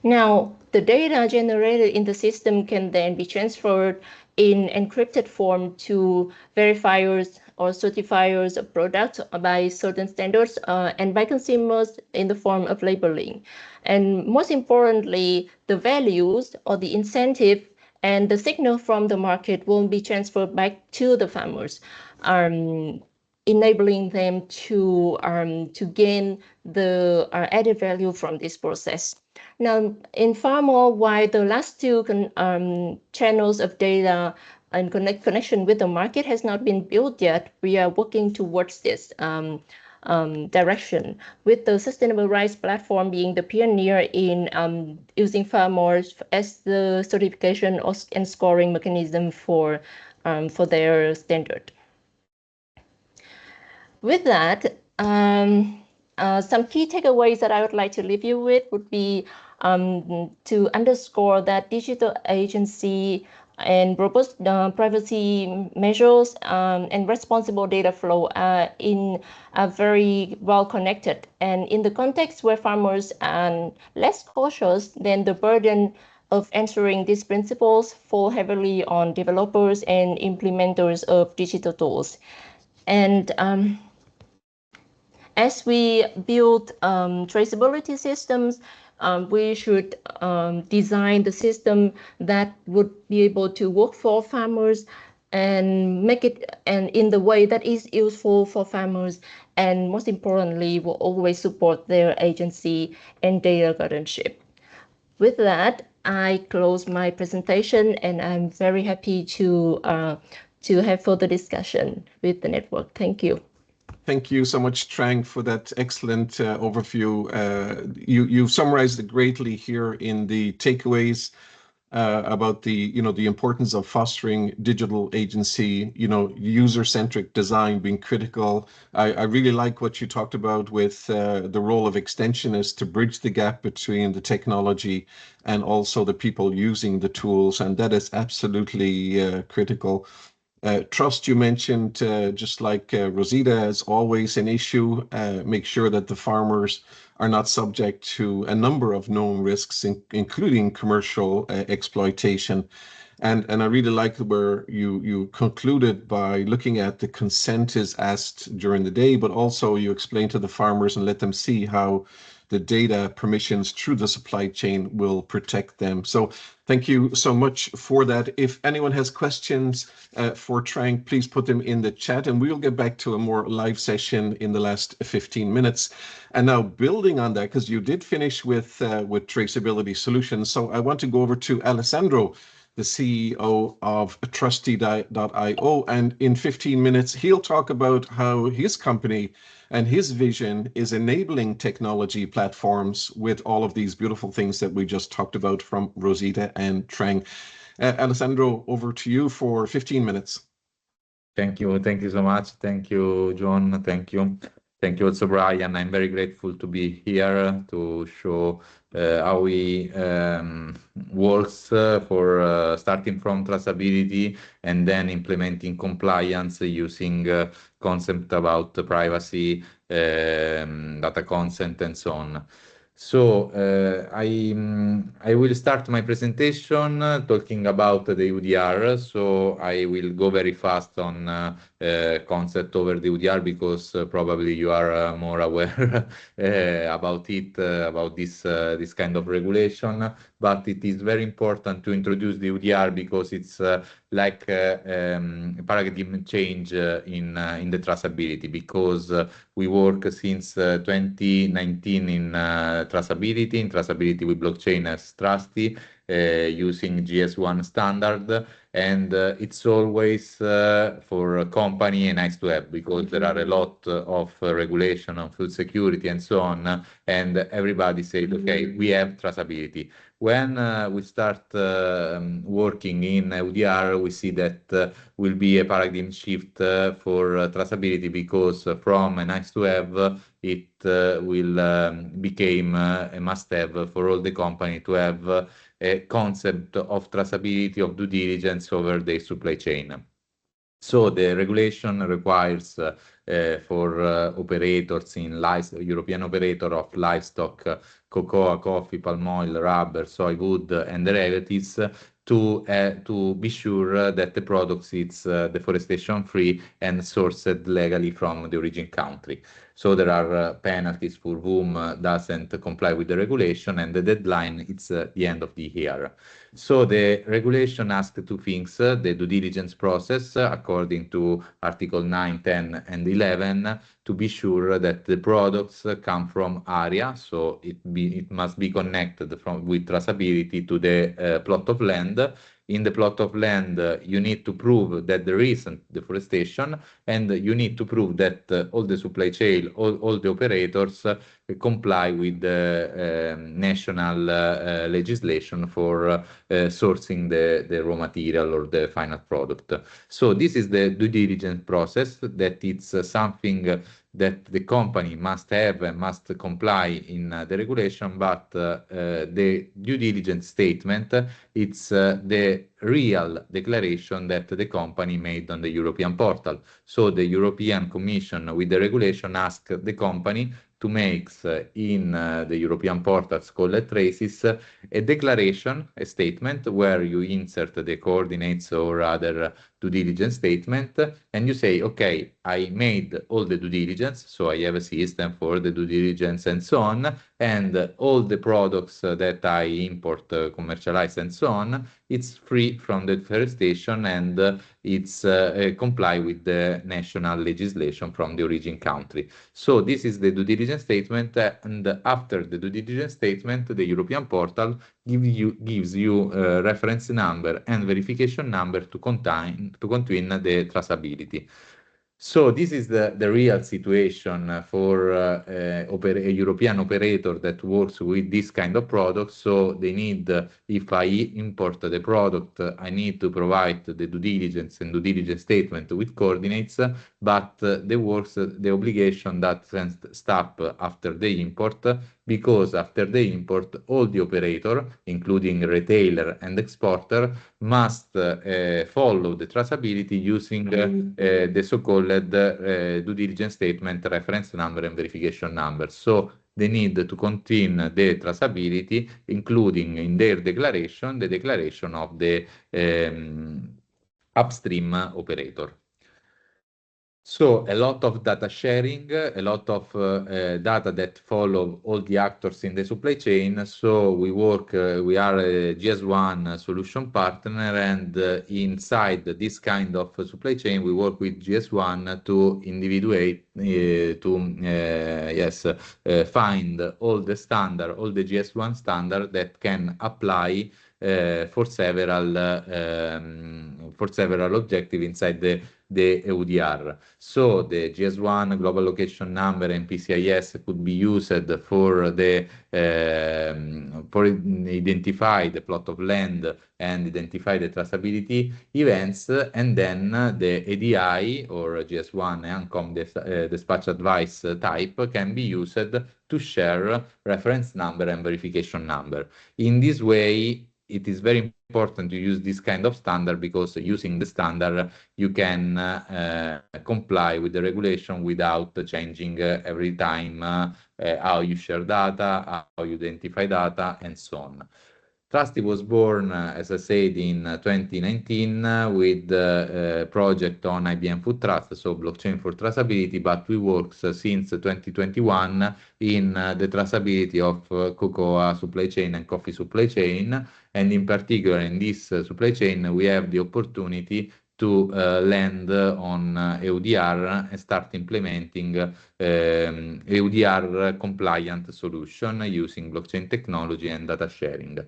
[SPEAKER 4] Now, the data generated in the system can then be transferred in encrypted form to verifiers or certifiers of products by certain standards and by consumers in the form of labeling. And most importantly, the values or the incentive and the signal from the market will be transferred back to the farmers, enabling them to gain the added value from this process. Now, in farmer, while the last two channels of data and connection with the market has not been built yet, we are working towards this direction, with the Sustainable Rice platform being the pioneer in using farmers as the certification and scoring mechanism for their standard. With that, some key takeaways that I would like to leave you with would be to underscore that digital agency and robust privacy measures and responsible data flow are very well connected. And in the context where farmers are less cautious, then the burden of ensuring these principles fall heavily on developers and implementers of digital tools. And as we build traceability systems, we should design the system that would be able to work for farmers and make it in the way that is useful for farmers, and most importantly, will always support their agency and data guardianship. With that, I close my presentation, and I'm very happy to have further discussion with the network. Thank you.
[SPEAKER 1] Thank you so much, Trang, for that excellent overview. You've summarized it greatly here in the takeaways about the importance of fostering digital agency, user-centric design being critical. I really like what you talked about with the role of extensionists to bridge the gap between the technology and also the people using the tools, and that is absolutely critical. Trust you mentioned, just like Rosita, is always an issue. Make sure that the farmers are not subject to a number of known risks, including commercial exploitation. And I really like where you concluded by looking at the consent is asked during the day, but also you explain to the farmers and let them see how the data permissions through the supply chain will protect them. So thank you so much for that. If anyone has questions for Trang, please put them in the chat, and we'll get back to a more live session in the last 15 minutes. And now, building on that, because you did finish with traceability solutions, so I want to go over to Alessandro, the CEO of Trusty.io, and in 15 minutes, he'll talk about how his company and his vision is enabling technology platforms with all of these beautiful things that we just talked about from Rosita and Trang. Alessandro, over to you for 15 minutes.
[SPEAKER 5] Thank you so much. Thank you, John. Thank you also, Brian. I'm very grateful to be here to show how we works for starting from traceability and then implementing compliance using concept about privacy, data consent, and so on. So I will start my presentation talking about the UDR. So I will go very fast on concept over the UDR because probably you are more aware about it, about this kind of regulation. But it is very important to introduce the UDR because it's like a paradigm change in the traceability, because we work since 2019 in traceability with blockchain as Trusty, using GS1 standard, and it's always for a company a nice to have, because there are a lot of regulation on food security and so on, and everybody said, okay, we have traceability. When we start working in UDR, we see that will be a paradigm shift for traceability, because from a nice to have, it will become a must-have for all the company to have a concept of traceability, of due diligence over the supply chain. So the regulation requires for operators in European operator of livestock, cocoa, coffee, palm oil, rubber, soy, wood, and derivatives to be sure that the product is deforestation free and sourced legally from the origin country. So there are penalties for whom doesn't comply with the regulation, and the deadline is the end of the year. So the regulation asks two things: the due diligence process, according to Article 9, 10, and 11, to be sure that the products come from area, so it must be connected with traceability to the plot of land. In the plot of land, you need to prove that there isn't deforestation, and you need to prove that all the supply chain, all the operators comply with the national legislation for sourcing the raw material or the final product. So this is the due diligence process, that it's something that the company must have and must comply in the regulation, but the due diligence statement, it's the real declaration that the company made on the European portal. So the European Commission with the regulation asks the company to make in the European portals called traces a declaration, a statement where you insert the coordinates or other due diligence statement, and you say, okay, I made all the due diligence, so I have a system for the due diligence and so on, and all the products that I import, commercialize and so on, it's free from the deforestation, and it's comply with the national legislation from the origin country. So this is the due diligence statement, and after the due diligence statement, the European portal gives you a reference number and verification number to contain the traceability. So this is the real situation for a European operator that works with this kind of products. So they need, if I import the product, I need to provide the due diligence and due diligence statement with coordinates, but the obligation doesn't stop after the import, because after the import, all the operator, including retailer and exporter, must follow the traceability using the so-called due diligence statement, reference number, and verification number. So they need to contain the traceability, including in their declaration, the declaration of the upstream operator. So a lot of data sharing, a lot of data that follow all the actors in the supply chain. So we work, we are a GS1 solution partner, and inside this kind of supply chain, we work with GS1 to individuate, find all the standard, all the GS1 standard that can apply for several objectives inside the EUDR. So the GS1 global location number and PCIS could be used for the for identify the plot of land and identify the traceability events, and then the ADI or GS1 ANCOM dispatch advice type can be used to share reference number and verification number. In this way, it is very important to use this kind of standard, because using the standard, you can comply with the regulation without changing every time how you share data, how you identify data, and so on. Trusty was born, as I said, in 2019 with a project on IBM Food Trust, so blockchain for traceability, but we work since 2021 in the traceability of cocoa supply chain and coffee supply chain. And in particular, in this supply chain, we have the opportunity to land on EUDR and start implementing EUDR compliant solution using blockchain technology and data sharing.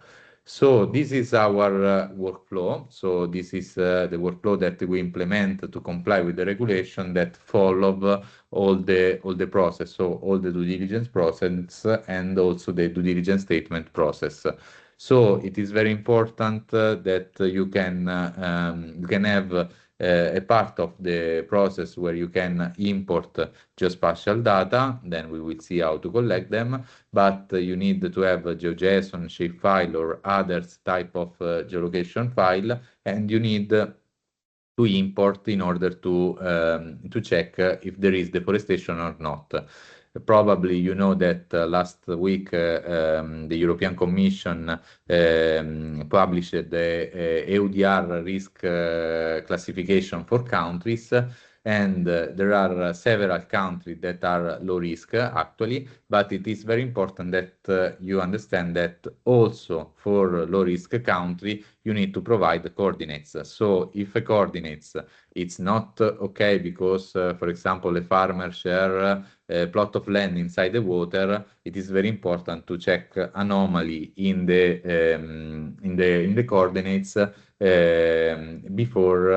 [SPEAKER 5] So this is our workflow. So this is the workflow that we implement to comply with the regulation that follow all the process, so all the due diligence process and also the due diligence statement process. So it is very important that you can have a part of the process where you can import geospatial data, then we will see how to collect them, but you need to have a GeoJSON, shapefile, or others type of geolocation file, and you need to import in order to check if there is deforestation or not. Probably you know that last week the European Commission published the EUDR risk classification for countries, and there are several countries that are low risk actually, but it is very important that you understand that also for low risk country you need to provide the coordinates. So if a coordinates it's not okay because for example a farmer share a plot of land inside the water, it is very important to check anomaly in the coordinates before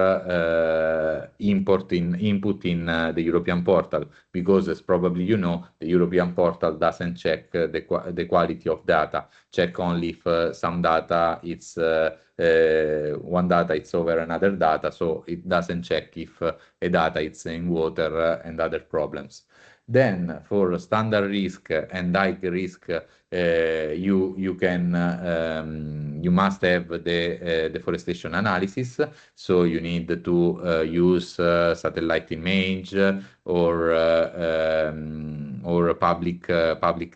[SPEAKER 5] input in the European portal, because as probably you know, the European portal doesn't check the quality of data, check only if some data it's one data it's over another data, so it doesn't check if a data it's in water and other problems. Then for standard risk and high risk, you must have the deforestation analysis. So you need to use satellite image or a public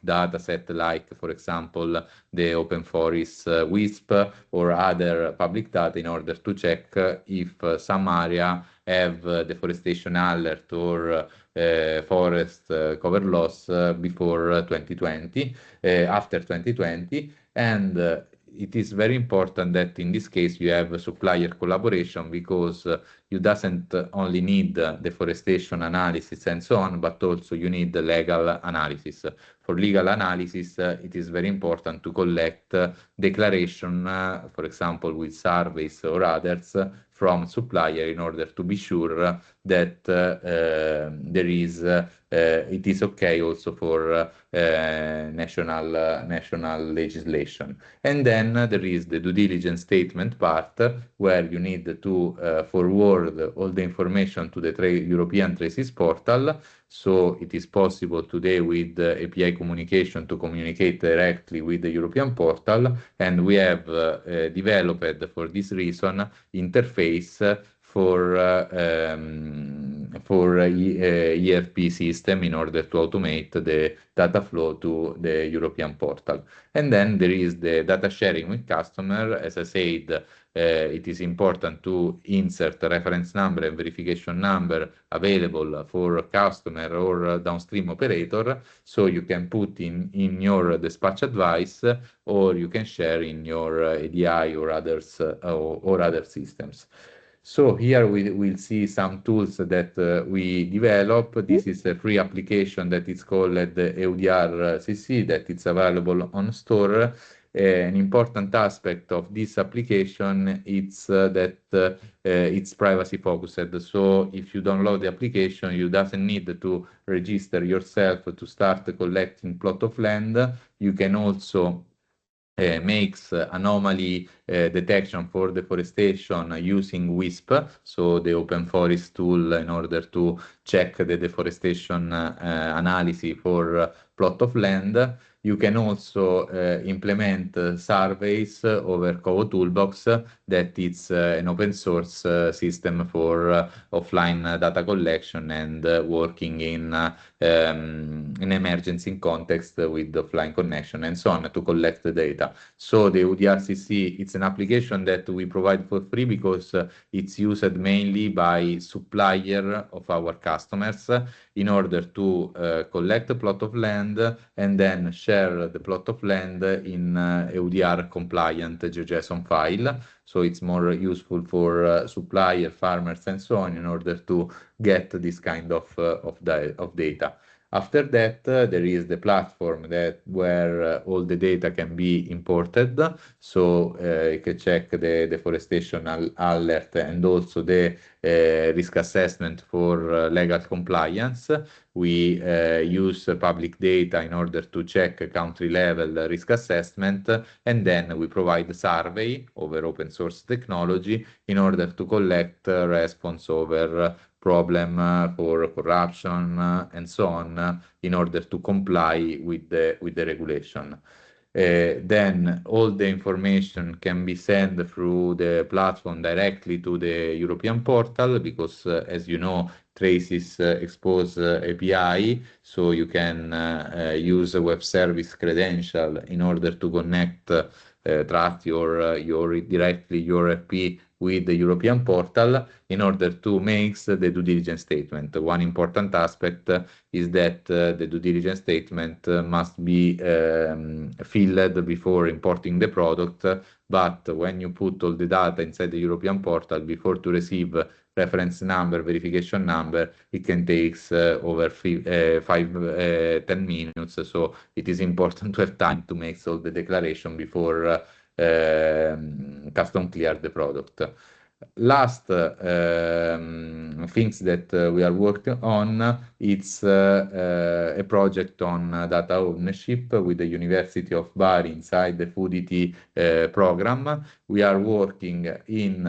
[SPEAKER 5] data set, like for example the Open Forest WISP or other public data, in order to check if some area have deforestation alert or forest cover loss before 2020, after 2020, and it is very important that in this case you have a supplier collaboration, because you doesn't only need deforestation analysis and so on, but also you need the legal analysis. For legal analysis, it is very important to collect declaration, for example, with surveys or others from supplier, in order to be sure that there is it is okay also for national legislation. And then there is the due diligence statement part, where you need to forward stored all the information to the European Traces portal. So it is possible today with API communication to communicate directly with the European portal, and we have developed for this reason interface for ERP system in order to automate the data flow to the European portal. And then there is the data sharing with customer. As I said, it is important to insert a reference number and verification number available for customer or downstream operator, so you can put in your dispatch advice, or you can share in your ADI or others or other systems. So here we will see some tools that we develop. This is a free application that is called the EUDR CC that is available on store. An important aspect of this application is that it's privacy focused. So if you download the application, you doesn't need to register yourself to start collecting plot of land. You can also makes anomaly detection for deforestation using WISP, so the open forest tool, in order to check the deforestation analysis for plot of land. You can also implement surveys over Covo Toolbox, that is an open source system for offline data collection and working in an emergency context with offline connection and so on to collect the data. So the UDRCC, it's an application that we provide for free because it's used mainly by supplier of our customers in order to collect a plot of land and then share the plot of land in EUDR compliant GeoJSON file. So it's more useful for supplier, farmers, and so on in order to get this kind of data. After that, there is the platform where all the data can be imported. So you can check the deforestation alert and also the risk assessment for legal compliance. We use public data in order to check country level risk assessment, and then we provide a survey over open source technology in order to collect response over problem for corruption and so on, in order to comply with the regulation. Then all the information can be sent through the platform directly to the European portal, because as you know, Traces expose API, so you can use a web service credential in order to connect trust your directly your ERP with the European portal in order to make the due diligence statement. One important aspect is that the due diligence statement must be filled before importing the product, but when you put all the data inside the European portal, before to receive reference number, verification number, it can take over 10 minutes. So it is important to have time to make all the declaration before custom clear the product. Last things that we are working on, it's a project on data ownership with the University of Bari inside the Foodity program. We are working in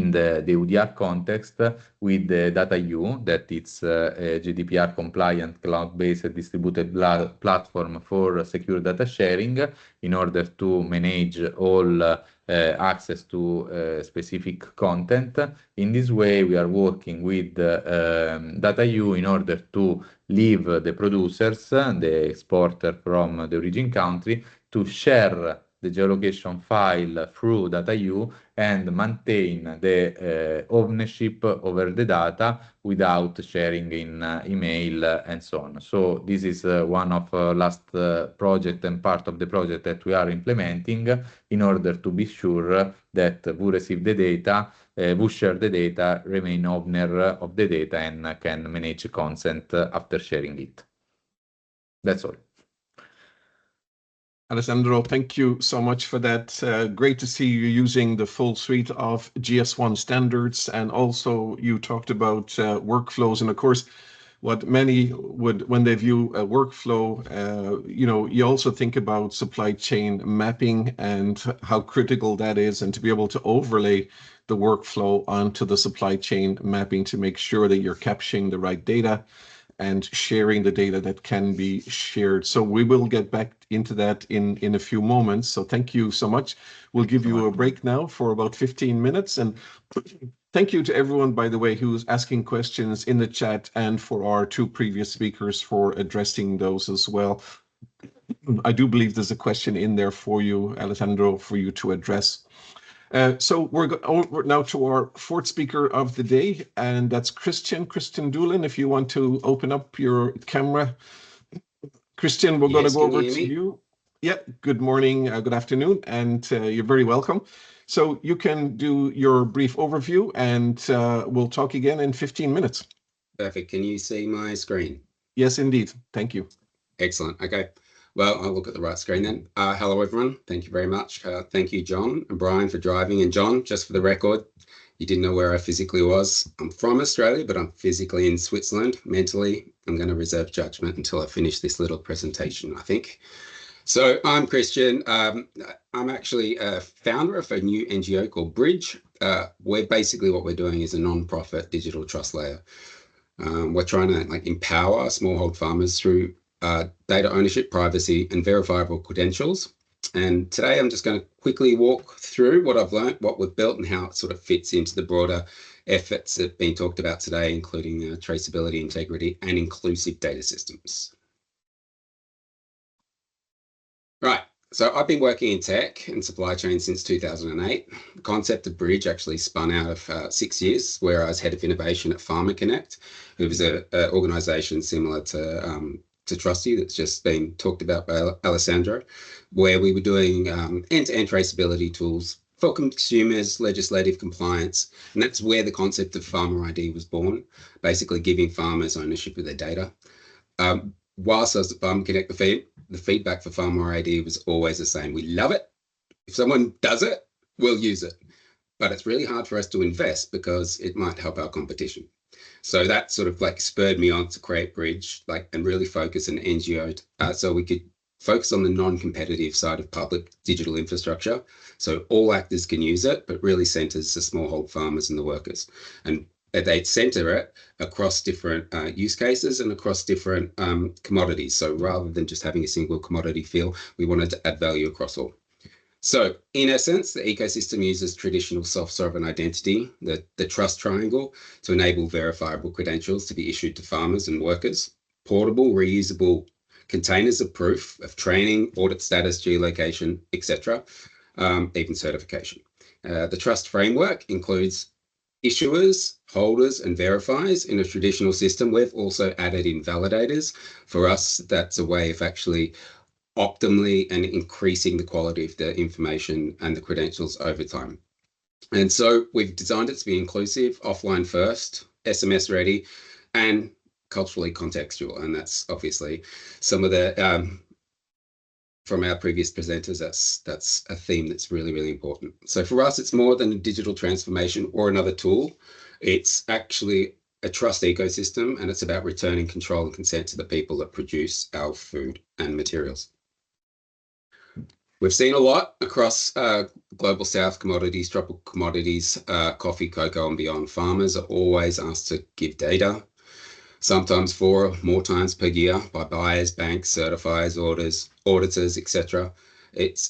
[SPEAKER 5] the UDR context with the DataU, that it's a GDPR compliant cloud-based distributed platform for secure data sharing in order to manage all access to specific content. In this way, we are working with DataU in order to leave the producers, the exporter from the origin country, to share the geolocation file through DataU and maintain the ownership over the data without sharing in email and so on. So this is one of last project and part of the project that we are implementing in order to be sure that who receive the data, who share the data, remain owner of the data and can manage consent after sharing it. That's all.
[SPEAKER 1] Alessandro, thank you so much for that. Great to see you using the full suite of GS1 standards, and also you talked about workflows. And of course, what many would, when they view a workflow, you also think about supply chain mapping and how critical that is, and to be able to overlay the workflow onto the supply chain mapping to make sure that you're capturing the right data and sharing the data that can be shared. So we will get back into that in a few moments. So thank you so much. We'll give you a break now for about 15 minutes. And thank you to everyone, by the way, who's asking questions in the chat, and for our two previous speakers for addressing those as well. I do believe there's a question in there for you, Alessandro, for you to address. So we're now to our fourth speaker of the day, and that's Christian Doolin. If you want to open up your camera. Christian, we're going to go over to you. Yeah, good morning, good afternoon, and you're very welcome. So you can do your brief overview, and we'll talk again in 15 minutes.
[SPEAKER 6] Perfect. Can you see my screen?
[SPEAKER 1] Yes, indeed. Thank you.
[SPEAKER 6] Excellent. Okay. Well, I'll look at the right screen then. Hello, everyone. Thank you very much. Thank you, John and Brian, for driving. And John, just for the record, you didn't know where I physically was. I'm from Australia, but I'm physically in Switzerland. Mentally, I'm going to reserve judgment until I finish this little presentation, I think. So I'm Christian. I'm actually a founder of a new NGO called Bridge. Where basically what we're doing is a non-profit digital trust layer. We're trying to empower smallhold farmers through data ownership, privacy, and verifiable credentials. And today I'm just going to quickly walk through what I've learned, what we've built, and how it sort of fits into the broader efforts that have been talked about today, including traceability, integrity, and inclusive data systems. Right. So I've been working in tech and supply chain since 2008. The concept of Bridge actually spun out of 6 years, where I was head of innovation at Farmer Connect, who was an organisation similar to Trusty that's just been talked about by Alessandro, where we were doing end-to-end traceability tools for consumers, legislative compliance, and that's where the concept of Farmer ID was born, basically giving farmers ownership of their data. Whilst I was at Farmer Connect, the feedback for Farmer ID was always the same. We love it. If someone does it, we'll use it. But it's really hard for us to invest because it might help our competition. So that sort of spurred me on to create Bridge, and really focus an NGO so we could focus on the non-competitive side of public digital infrastructure. So all actors can use it, but really centers the smallhold farmers and the workers. And they center it across different use cases and across different commodities. So rather than just having a single commodity feel, we wanted to add value across all. So in essence, the ecosystem uses traditional self-sovereign identity, the trust triangle, to enable verifiable credentials to be issued to farmers and workers, portable, reusable containers of proof of training, audit status, geolocation, etc., even certification. The trust framework includes issuers, holders, and verifiers in a traditional system. We've also added in validators. For us, that's a way of actually optimally and increasing the quality of the information and the credentials over time. And so we've designed it to be inclusive, offline first, SMS ready, and culturally contextual. And that's obviously some of the, from our previous presenters, that's a theme that's really, really important. So for us, it's more than a digital transformation or another tool. It's actually a trust ecosystem, and it's about returning control and consent to the people that produce our food and materials. We've seen a lot across global south commodities, tropical commodities, coffee, cocoa, and beyond. Farmers are always asked to give data, sometimes 4 or more times per year by buyers, banks, certifiers, auditors, etc.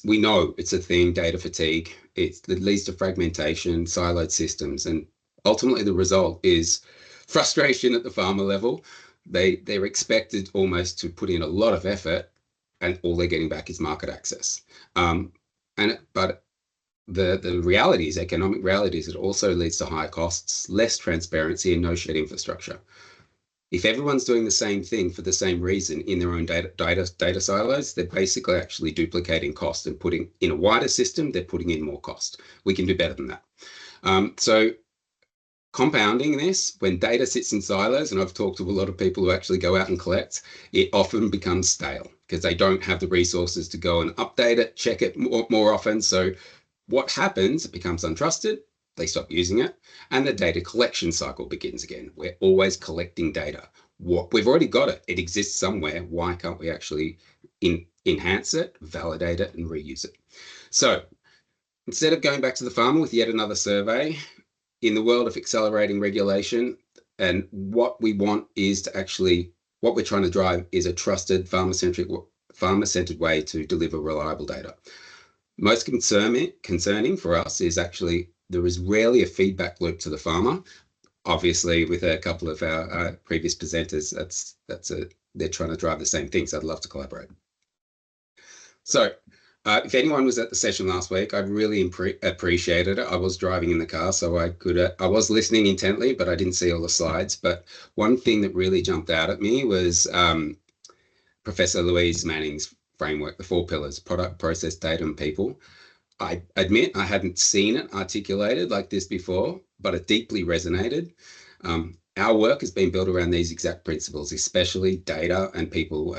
[SPEAKER 6] We know it's a thing, data fatigue. It leads to fragmentation, siloed systems, and ultimately the result is frustration at the farmer level. They're expected almost to put in a lot of effort, and all they're getting back is market access. But the reality is, economic reality is, it also leads to higher costs, less transparency, and no shared infrastructure. If everyone's doing the same thing for the same reason in their own data silos, they're basically actually duplicating cost and putting in a wider system, they're putting in more cost. We can do better than that. So compounding this, when data sits in silos, and I've talked to a lot of people who actually go out and collect, it often becomes stale because they don't have the resources to go and update it, check it more often. So what happens, it becomes untrusted, they stop using it, and the data collection cycle begins again. We're always collecting data. we've already got it. It exists somewhere. Why can't we actually enhance it, validate it, and reuse it? So instead of going back to the farmer with yet another survey, in the world of accelerating regulation, and what we want is to actually, what we're trying to drive is a trusted farmer-centered way to deliver reliable data. Most concerning for us is actually there is rarely a feedback loop to the farmer. Obviously, with a couple of our previous presenters, they're trying to drive the same thing, so I'd love to collaborate. So if anyone was at the session last week, I really appreciated it. I was driving in the car, so I was listening intently, but I didn't see all the slides. But one thing that really jumped out at me was Professor Louise Manning's framework, the 4 pillars: product, process, data, and people. I admit I hadn't seen it articulated like this before, but it deeply resonated. Our work has been built around these exact principles, especially data and people,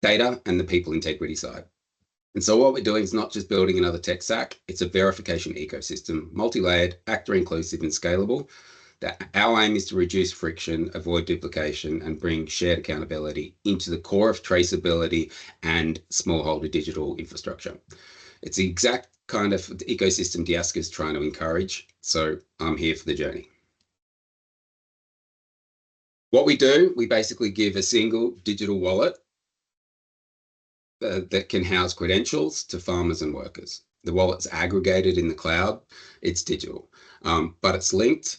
[SPEAKER 6] data and the people integrity side. And so what we're doing is not just building another tech stack, it's a verification ecosystem, multi-layered, actor inclusive and scalable. Our aim is to reduce friction, avoid duplication, and bring shared accountability into the core of traceability and smallholder digital infrastructure. It's the exact kind of ecosystem DIASCA is trying to encourage. So I'm here for the journey. What we do, we basically give a single digital wallet that can house credentials to farmers and workers. The wallet's aggregated in the cloud, it's digital, but it's linked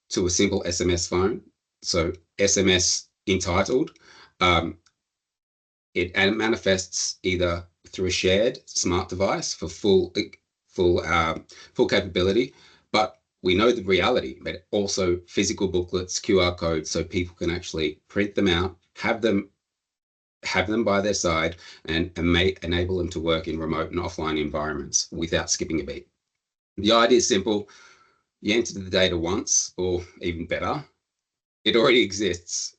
[SPEAKER 6] to a simple SMS phone. So SMS entitled, it manifests either through a shared smart device for full capability, but we know the reality, but also physical booklets, QR codes, so people can actually print them out, have them by their side, and enable them to work in remote and offline environments without skipping a beat. The idea is simple. You enter the data once, or even better, it already exists.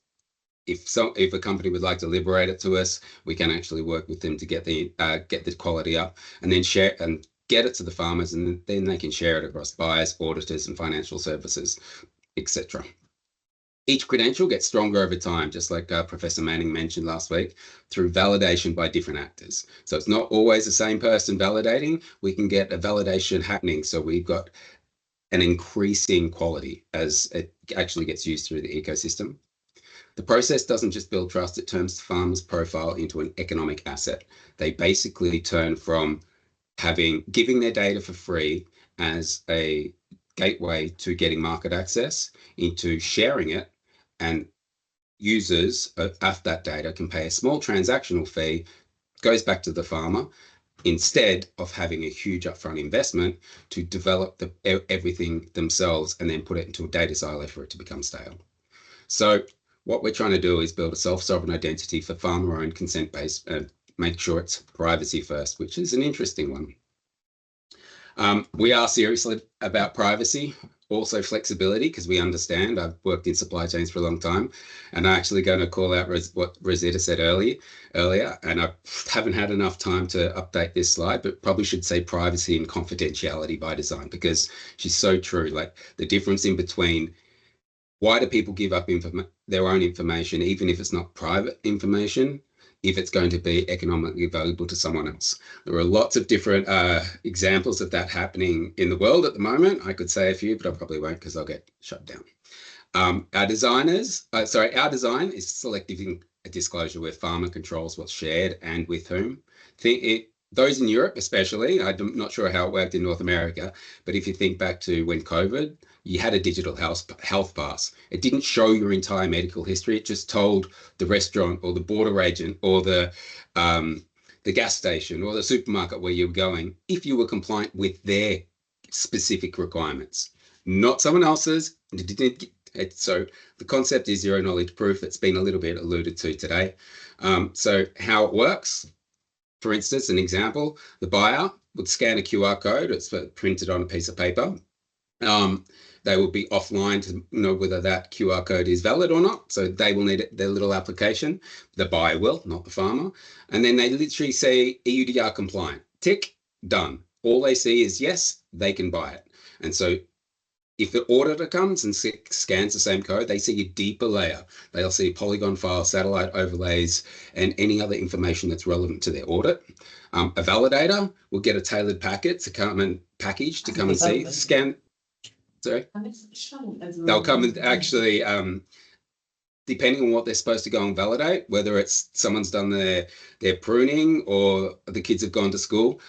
[SPEAKER 6] If a company would like to liberate it to us, we can actually work with them to get the quality up, and then share and get it to the farmers, and then they can share it across buyers, auditors, and financial services, etc. Each credential gets stronger over time, just like Professor Manning mentioned last week, through validation by different actors. So it's not always the same person validating. We can get a validation happening. So we've got an increasing quality as it actually gets used through the ecosystem. The process doesn't just build trust, it turns the farmer's profile into an economic asset. They basically turn from giving their data for free as a gateway to getting market access into sharing it, and users of that data can pay a small transactional fee, goes back to the farmer, instead of having a huge upfront investment to develop everything themselves and then put it into a data silo for it to become stale. So what we're trying to do is build a self-sovereign identity for farmer-owned consent-based, make sure it's privacy first, which is an interesting one. We are serious about privacy, also flexibility, because we understand. I've worked in supply chains for a long time, and I'm actually going to call out what Rosetta said earlier, and I haven't had enough time to update this slide, but probably should say privacy and confidentiality by design, because she's so true. Like the difference in between, why do people give up their own information, even if it's not private information, if it's going to be economically valuable to someone else? There are lots of different examples of that happening in the world at the moment. I could say a few, but I probably won't because I'll get shut down. Our design is selective disclosure, where farmer controls what's shared and with whom. Those in Europe especially, I'm not sure how it worked in North America, but if you think back to when COVID, you had a digital health pass. It didn't show your entire medical history. It just told the restaurant or the border agent or the gas station or the supermarket where you were going if you were compliant with their specific requirements, not someone else's. So the concept is zero knowledge proof. It's been a little bit alluded to today. So how it works, for instance, an example, the buyer would scan a QR code. It's printed on a piece of paper. They will be offline to know whether that QR code is valid or not. So they will need their little application. The buyer will, not the farmer. And then they literally say EUDR compliant. Tick, done. All they see is yes, they can buy it. And so If the auditor comes and scans the same code, they see a deeper layer. They'll see polygon files, satellite overlays, and any other information that's relevant to their audit. A validator will get a tailored package to come and see, scan. Sorry, they'll come and actually, depending on what they're supposed to go and validate, whether it's someone's done their pruning or the kids have gone to school,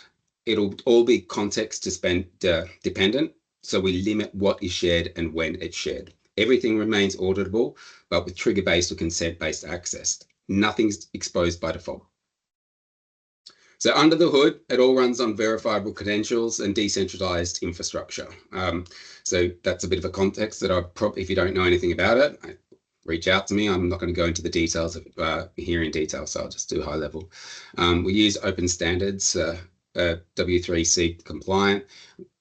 [SPEAKER 6] it'll all be context dependent. So we limit what is shared and when it's shared. Everything remains auditable, but with trigger-based or consent-based access. Nothing's exposed by default. So under the hood, it all runs on verifiable credentials and decentralized infrastructure. So that's a bit of a context that if you don't know anything about it, reach out to me. I'm not going to go into the details of here in detail, so I'll just do high level. We use open standards, W3C compliant.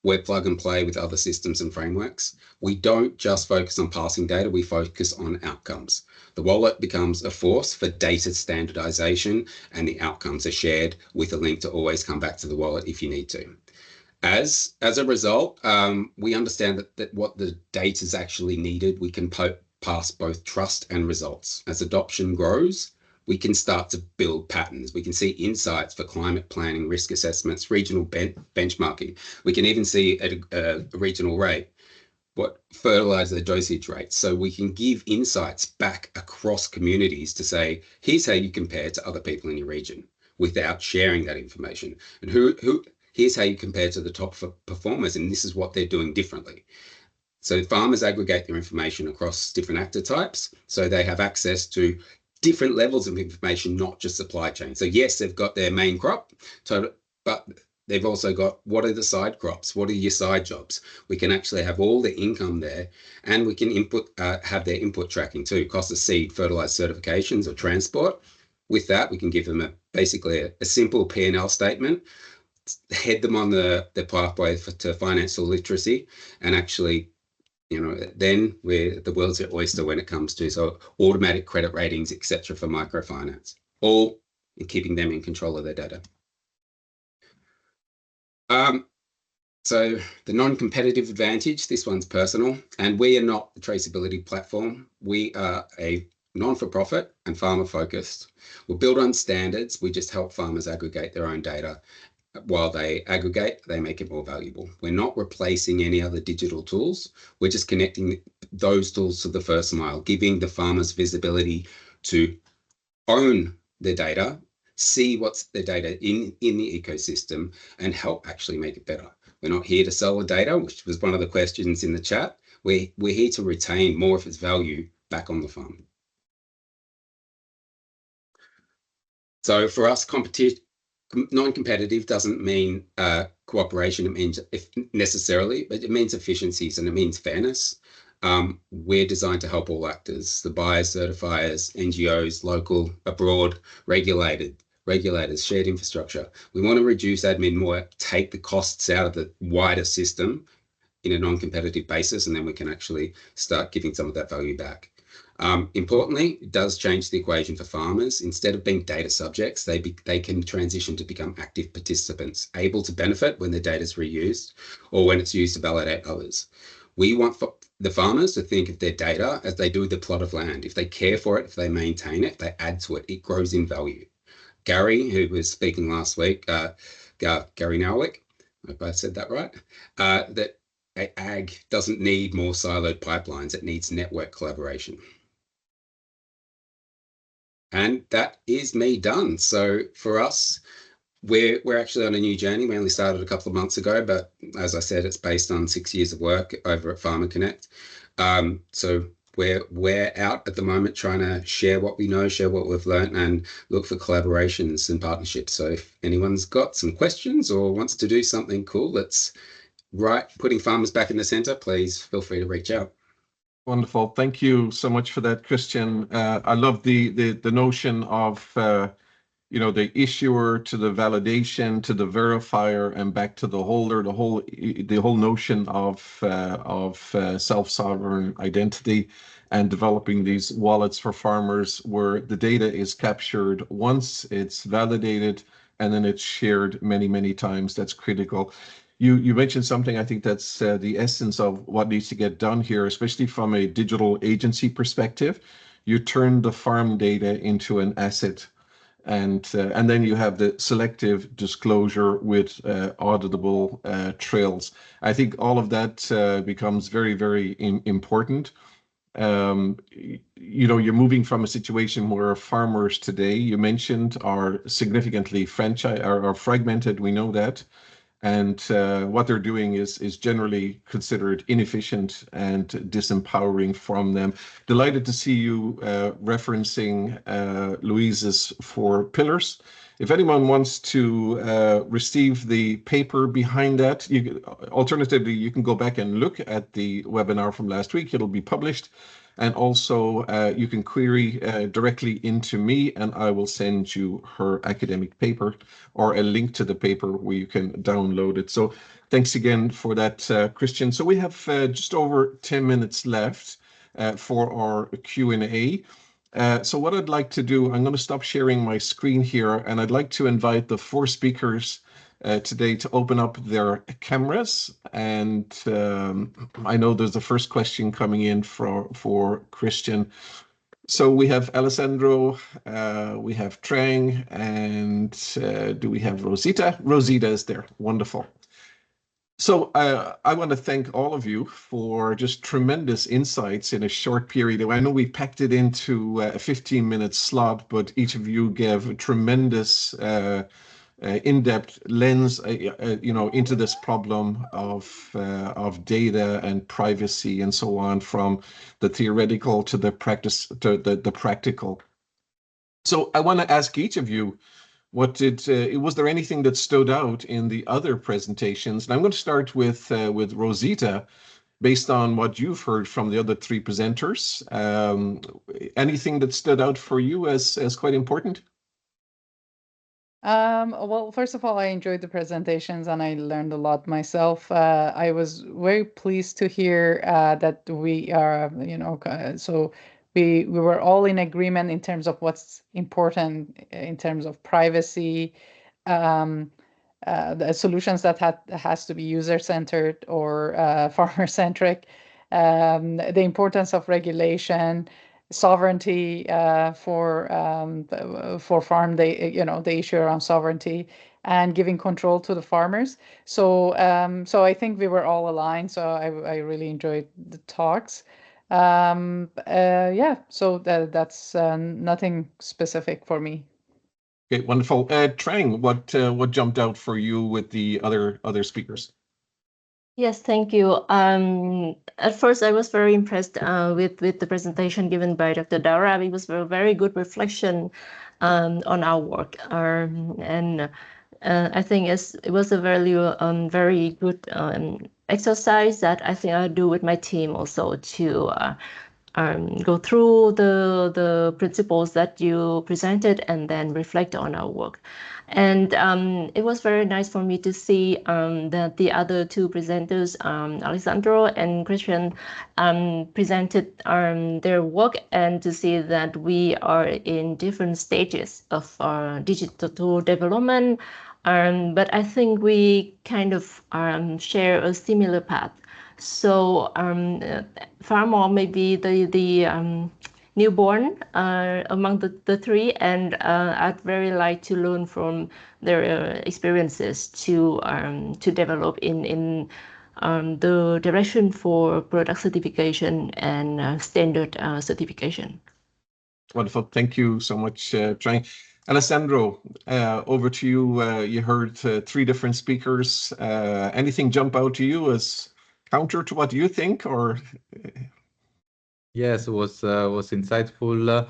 [SPEAKER 6] We're plug and play with other systems and frameworks. We don't just focus on passing data, we focus on outcomes. The wallet becomes a force for data standardization, and the outcomes are shared with a link to always come back to the wallet if you need to. As a result, we understand that what the data is actually needed, we can pass both trust and results. As adoption grows, we can start to build patterns. We can see insights for climate planning, risk assessments, regional benchmarking. We can even see at a regional rate what fertilizer dosage rates. So we can give insights back across communities to say, here's how you compare to other people in your region without sharing that information. And here's how you compare to the top performers, and this is what they're doing differently. So farmers aggregate their information across different actor types, so they have access to different levels of information, not just supply chain. So yes, they've got their main crop, but they've also got, what are the side crops? What are your side jobs? We can actually have all the income there, and we can have their input tracking too, cost of seed, fertilizer certifications or transport. With that, we can give them basically a simple P&L statement, head them on the pathway to financial literacy, and actually, then we're the world's your oyster when it comes to automatic credit ratings, etc. for microfinance, all in keeping them in control of their data. So the non-competitive advantage, this one's personal, and we are not the traceability platform. We are a non-for-profit and farmer-focused. We're built on standards. We just help farmers aggregate their own data. While they aggregate, they make it more valuable. We're not replacing any other digital tools. We're just connecting those tools to the first mile, giving the farmers visibility to own their data, see what's their data in the ecosystem, and help actually make it better. We're not here to sell the data, which was one of the questions in the chat. We're here to retain more of its value back on the farm. So for us, non-competitive doesn't mean cooperation. It means necessarily, but it means efficiencies and it means fairness. We're designed to help all actors, the buyers, certifiers, NGOs, local, abroad, regulators, shared infrastructure. We want to reduce admin more, take the costs out of the wider system in a non-competitive basis, and then we can actually start giving some of that value back. Importantly, it does change the equation for farmers. Instead of being data subjects, they can transition to become active participants, able to benefit when their data is reused or when it's used to validate others. We want the farmers to think of their data as they do the plot of land. If they care for it, if they maintain it, if they add to it, it grows in value. Gary, who was speaking last week, Gary Nowick, I hope I said that right, that ag doesn't need more siloed pipelines, it needs network collaboration. And that is me done. So for us, we're actually on a new journey. We only started a couple of months ago, but as I said, it's based on 6 years of work over at Farmer Connect. So we're out at the moment trying to share what we know, share what we've learned, and look for collaborations and partnerships. So if anyone's got some questions or wants to do something cool that's putting farmers back in the center, please feel free to reach out.
[SPEAKER 1] Wonderful. Thank you so much for that, Christian. I love the notion of the issuer to the validation to the verifier and back to the holder. The whole notion of self-sovereign identity and developing these wallets for farmers where the data is captured once, it's validated, and then it's shared many times. That's critical. You mentioned something, I think that's the essence of what needs to get done here, especially from a digital agency perspective. You turn the farm data into an asset, and then you have the selective disclosure with auditable trails. I think all of that becomes very, very important. You're moving from a situation where farmers today, you mentioned, are significantly fragmented. We know that. And what they're doing is generally considered inefficient and disempowering from them. Delighted to see you referencing Louise's 4 pillars. If anyone wants to receive the paper behind that, alternatively, you can go back and look at the webinar from last week. It'll be published. And also, you can query directly into me, and I will send you her academic paper or a link to the paper where you can download it. So thanks again for that, Christian. So we have just over 10 minutes left for our Q&A. So what I'd like to do, I'm going to stop sharing my screen here, and I'd like to invite the 4 speakers today to open up their cameras. And I know there's the first question coming in for Christian. So we have Alessandro, we have Trang, and do we have Rosita? Rosita is there. Wonderful. So I want to thank all of you for just tremendous insights in a short period. I know we packed it into a 15-minute slot, but each of you gave a tremendous in-depth lens, into this problem of data and privacy and so on, from the theoretical to the practice to the practical. So I want to ask each of you, was there anything that stood out in the other presentations? And I'm going to start with Rosita, based on what you've heard from the other 3 presenters. Anything that stood out for you as quite important?
[SPEAKER 3] Well, first of all, I enjoyed the presentations and I learned a lot myself. I was very pleased to hear that we are, so we were all in agreement in terms of what's important in terms of privacy, the solutions that has to be user-centered or farmer-centric, the importance of regulation, sovereignty for farm, the issue around sovereignty and giving control to the farmers. So I think we were all aligned. So I really enjoyed the talks. Yeah, so that's nothing specific for me.
[SPEAKER 1] Okay, wonderful. Trang, what jumped out for you with the other speakers?
[SPEAKER 4] Yes, thank you. At first, I was very impressed with the presentation given by Dr. Dara. It was a very good reflection on our work, and I think it was a very good exercise that I think I'll do with my team also to go through the principles that you presented and then reflect on our work. And it was very nice for me to see that the other 2 presenters, Alessandro and Christian, presented their work, and to see that we are in different stages of our digital development. But I think we kind of share a similar path. So far more maybe the newborn among the 3, and I'd very like to learn from their experiences to develop in the direction for product certification and standard certification.
[SPEAKER 1] Wonderful. Thank you so much, Trang. Alessandro, over to you. You heard 3 different speakers. Anything jump out to you as counter to what you think, or?
[SPEAKER 5] Yes, it was insightful.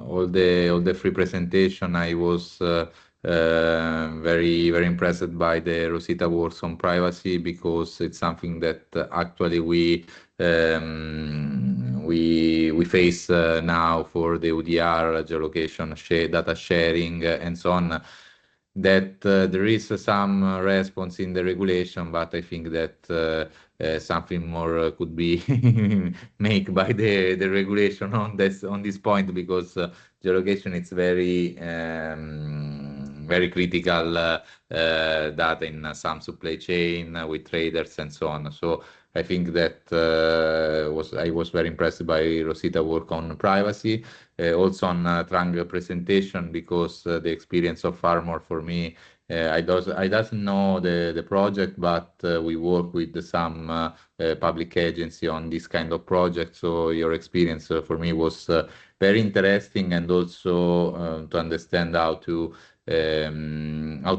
[SPEAKER 5] All the free presentation. I was very impressed by the Rosita works on privacy, because it's something that actually we face now for the ODR, geolocation, data sharing, and so on. That there is some response in the regulation, but I think that something more could be made by the regulation on this point, because geolocation it's very very critical data in some supply chain with traders and so on. So I think that I was very impressed by Rosita's work on privacy, also on Trang presentation, because the experience of Farmer for me, I doesn't know the project, but we work with some public agency on this kind of project. So your experience for me was very interesting, and also to understand how to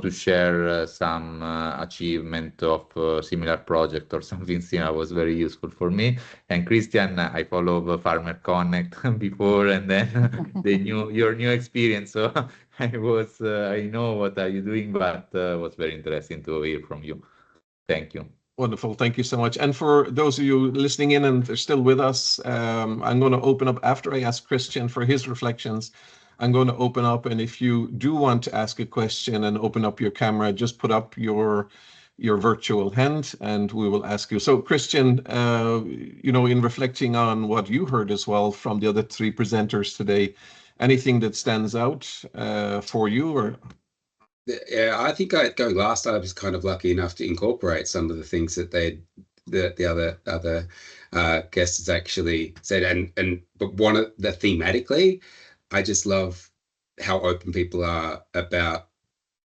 [SPEAKER 5] share some achievement of similar project or something similar was very useful for me. And Christian, I follow Farmer Connect before, and then your new experience. So I know what are you doing, but was very interesting to hear from you. Thank you.
[SPEAKER 1] Wonderful. Thank you so much. And for those of you listening in and are still with us, I'm going to open up after I ask Christian for his reflections. I'm going to open up, and if you do want to ask a question and open up your camera, just put up your virtual hand and we will ask you. So Christian, in reflecting on what you heard as well from the other three presenters today, anything that stands out for you? Or
[SPEAKER 6] yeah, I think going last, I was kind of lucky enough to incorporate some of the things that the other guests actually said, but one of the thematically, I just love how open people are about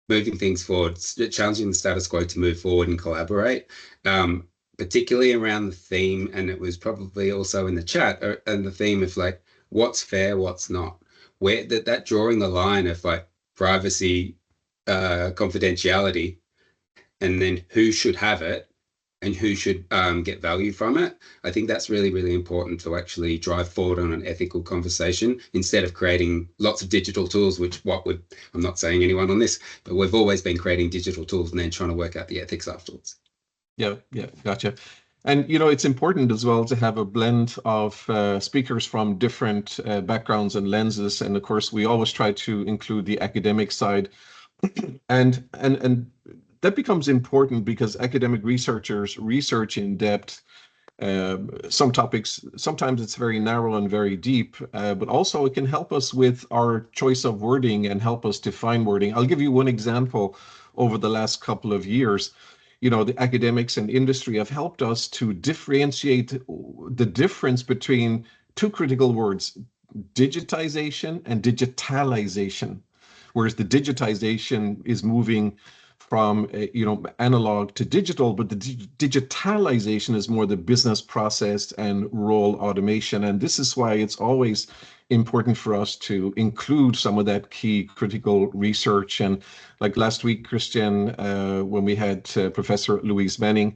[SPEAKER 6] moving things forward, challenging the status quo to move forward and collaborate, particularly around the theme, and it was probably also in the chat, and the theme of like, what's fair, what's not, where that drawing the line of like privacy, confidentiality, and then who should have it and who should get value from it. I think that's really, really important to actually drive forward on an ethical conversation instead of creating lots of digital tools, I'm not saying anyone on this, but we've always been creating digital tools and then trying to work out the ethics afterwards.
[SPEAKER 1] Yeah, gotcha. And, it's important as well to have a blend of speakers from different backgrounds and lenses. And of course, we always try to include the academic side. And that becomes important because academic researchers research in depth some topics. Sometimes it's very narrow and very deep, but also it can help us with our choice of wording and help us define wording. I'll give you one example. Over the last couple of years, the academics and industry have helped us to differentiate the difference between two critical words, digitization and digitalization. Whereas the digitization is moving from analog to digital, but the digitalization is more the business process and role automation. And this is why it's always important for us to include some of that key critical research. And like last week, Christian, when we had Professor Louise Manning,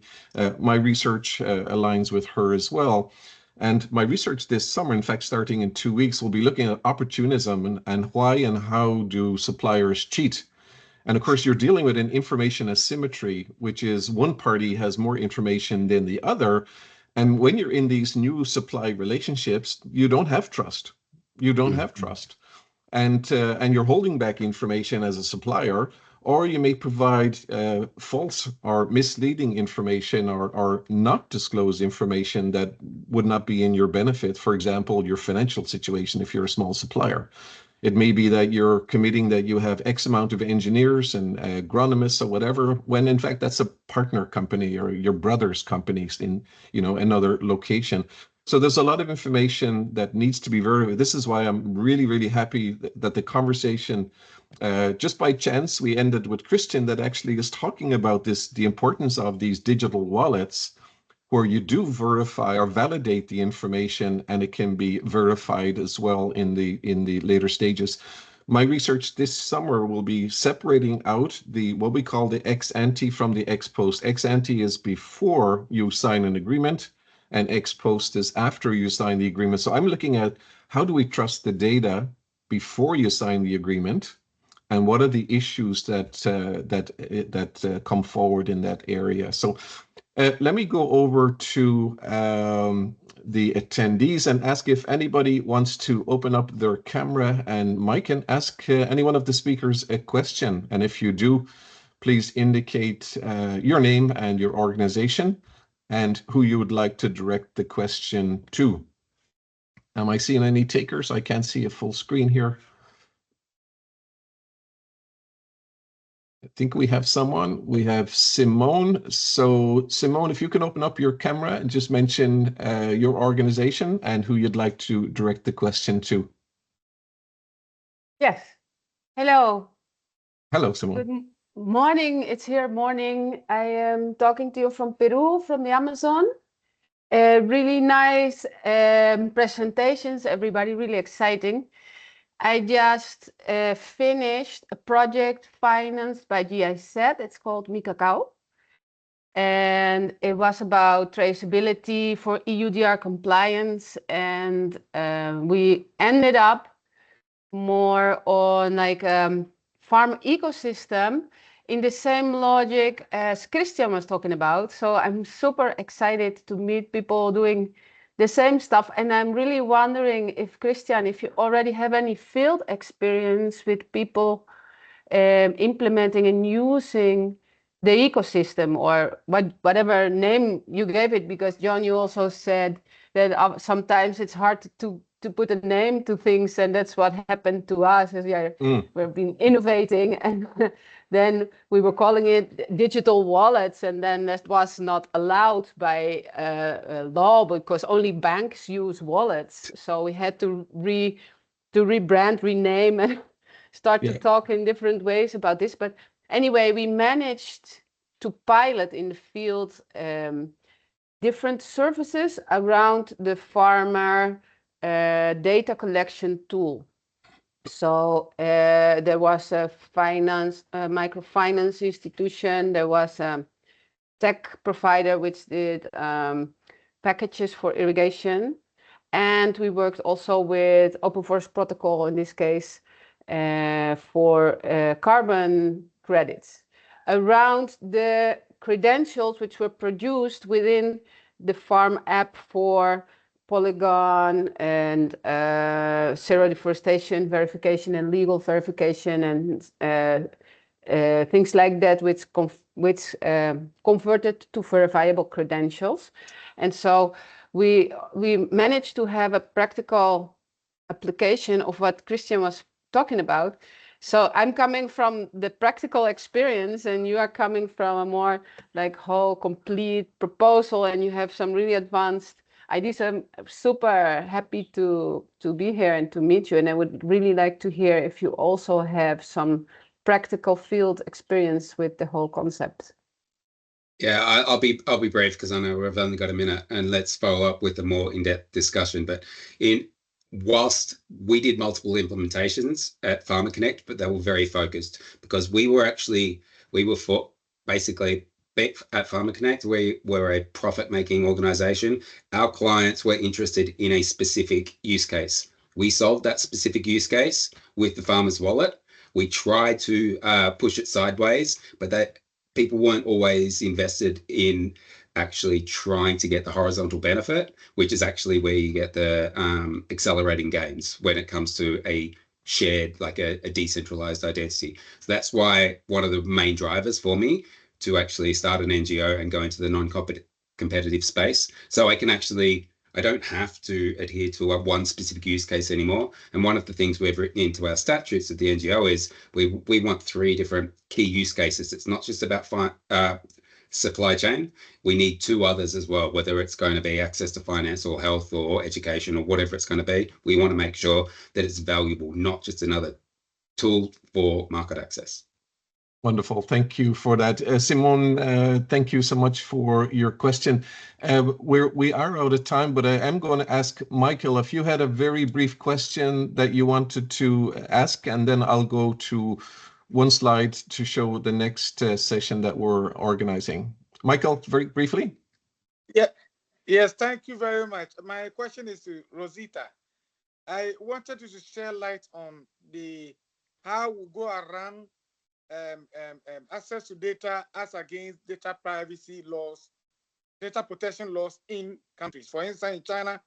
[SPEAKER 1] my research aligns with her as well. And my research this summer, in fact, starting in 2 weeks, will be looking at opportunism and why and how do suppliers cheat. And of course, you're dealing with an information asymmetry, which is one party has more information than the other. And when you're in these new supply relationships, you don't have trust. You don't have trust. And you're holding back information as a supplier, or you may provide false or misleading information or not disclose information that would not be in your benefit. For example, your financial situation if you're a small supplier. It may be that you're committing that you have X amount of engineers and agronomists or whatever, when in fact that's a partner company or your brother's companies in another location. So there's a lot of information that needs to be verified. This is why I'm really, really happy that the conversation, just by chance, we ended with Christian that actually is talking about the importance of these digital wallets, where you do verify or validate the information, and it can be verified as well in the later stages. My research this summer will be separating out what we call the ex ante from the ex post. Ex ante is before you sign an agreement, and ex post is after you sign the agreement. So I'm looking at how do we trust the data before you sign the agreement, and what are the issues that come forward in that area. So let me go over to the attendees and ask if anybody wants to open up their camera and mic and ask any one of the speakers a question. And if you do, please indicate your name and your organization and who you would like to direct the question to. Am I seeing any takers? I can't see a full screen here. I think we have someone. We have Simone. So Simone, if you can open up your camera and just mention your organization and who you'd like to direct the question to.
[SPEAKER 7] Yes. Hello.
[SPEAKER 1] Hello, Simone.
[SPEAKER 7] Good morning. It's here morning. I am talking to you from Peru, from the Amazon. Really nice presentations, everybody, really exciting. I just finished a project financed by GIZ. It's called Mi Cacao. And it was about traceability for EUDR compliance. And we ended up more on like farm ecosystem in the same logic as Christian was talking about. So I'm super excited to meet people doing the same stuff. And I'm really wondering if, Christian, if you already have any field experience with people implementing and using the ecosystem, or whatever name you gave it, because John, you also said that sometimes it's hard to put a name to things, and that's what happened to us as we've been innovating, and then we were calling it digital wallets, and then that was not allowed by law because only banks use wallets. So we had to rebrand, rename, and start to talk in different ways about this. But anyway, we managed to pilot in the field different services around the farmer data collection tool. So there was a microfinance institution, there was a tech provider which did packages for irrigation. And we worked also with Open Forest Protocol, in this case, for carbon credits around the credentials which were produced within the farm app for polygon and zero deforestation verification and legal verification and things like that, which converted to verifiable credentials. And so we managed to have a practical application of what Christian was talking about. So I'm coming from the practical experience, and you are coming from a more like whole complete proposal, and you have some really advanced ideas. I'm super happy to be here and to meet you, and I would really like to hear if you also have some practical field experience with the whole concept.
[SPEAKER 6] Yeah, I'll be brief because I know we've only got a minute, and let's follow up with a more in-depth discussion. But whilst we did multiple implementations at Farmer Connect, but they were very focused because we were basically at Farmer Connect, we were a profit-making organization. Our clients were interested in a specific use case. We solved that specific use case with the farmer's wallet. We tried to push it sideways, but people weren't always invested in actually trying to get the horizontal benefit, which is actually where you get the accelerating gains when it comes to a shared, like a decentralized identity. So that's why one of the main drivers for me to actually start an NGO and go into the non-competitive space. So I don't have to adhere to one specific use case anymore. And one of the things we've written into our statutes at the NGO is we want 3 different key use cases. It's not just about supply chain. We need 2 others as well, whether it's going to be access to finance or health or education or whatever it's going to be. We want to make sure that it's valuable, not just another tool for market access.
[SPEAKER 1] Wonderful. Thank you for that. Simone, thank you so much for your question. We are out of time, but I am going to ask Michael if you had a very brief question that you wanted to ask, and then I'll go to one slide to show the next session that we're organizing. Michael, very briefly.
[SPEAKER 8] Yeah. Yes, thank you very much. My question is to Rosita. I wanted you to share light on how we go around access to data as against data privacy laws, data protection laws in countries. For instance, in China,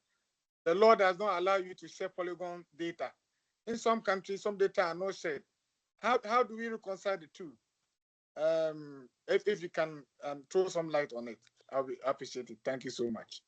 [SPEAKER 8] the law does not allow you to share polygon data. In some countries, some data are not shared. How do we reconcile the two? If you can throw some light on it, I'll appreciate it. Thank you so much.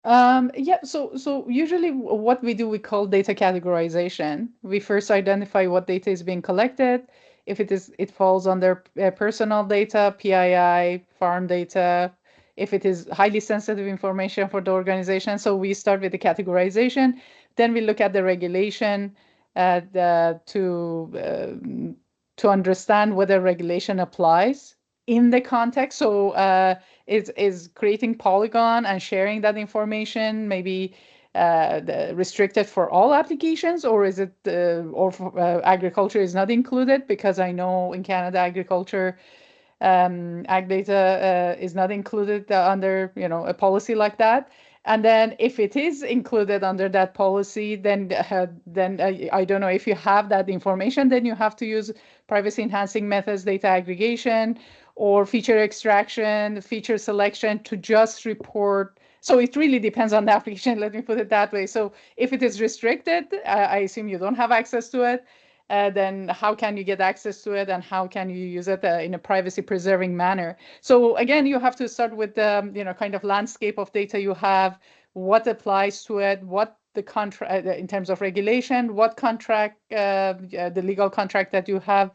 [SPEAKER 3] Yeah, so usually what we do, we call data categorization. We first identify what data is being collected. If it falls under personal data, PII, farm data, if it is highly sensitive information for the organization. So we start with the categorization, then we look at the regulation to understand whether regulation applies in the context. So is creating polygon and sharing that information maybe restricted for all applications, or is it agriculture is not included? Because I know in Canada agriculture ag data is not included under a policy like that. And then if it is included under that policy, then I don't know if you have that information, then you have to use privacy enhancing methods, data aggregation, or feature extraction, feature selection to just report. So it really depends on the application, let me put it that way. So if it is restricted, I assume you don't have access to it. Then how can you get access to it, and how can you use it in a privacy preserving manner? So again, you have to start with the kind of landscape of data you have, what applies to it, what the contract in terms of regulation, what contract, the legal contract that you have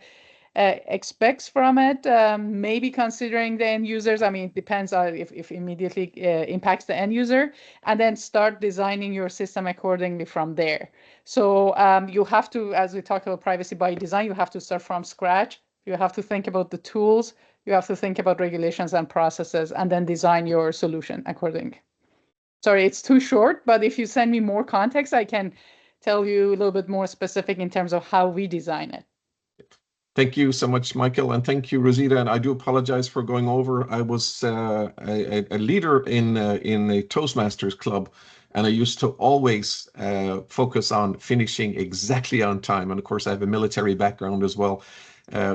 [SPEAKER 3] expects from it, maybe considering the end users. I mean, it depends on if immediately impacts the end user, and then start designing your system accordingly from there. So you have to, as we talk about privacy by design, you have to start from scratch. You have to think about the tools, you have to think about regulations and processes, and then design your solution accordingly. Sorry, it's too short, but if you send me more context, I can tell you a little bit more specific in terms of how we design it.
[SPEAKER 1] Thank you so much, Michael, and thank you, Rosita. And I do apologize for going over. I was a leader in a Toastmasters club, and I used to always focus on finishing exactly on time. And of course, I have a military background as well,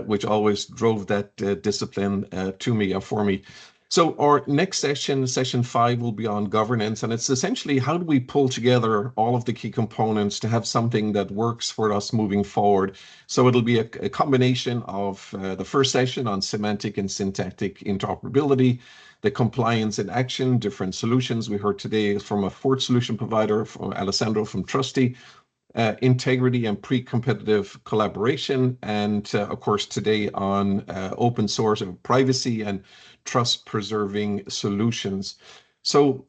[SPEAKER 1] which always drove that discipline to me or for me. So our next session, session 5, will be on governance, and it's essentially how do we pull together all of the key components to have something that works for us moving forward. So it'll be a combination of the first session on semantic and syntactic interoperability, the compliance in action, different solutions. We heard today from a fourth solution provider, from Alessandro from Trusty, integrity and pre-competitive collaboration, and of course today on open source and privacy and trust-preserving solutions. So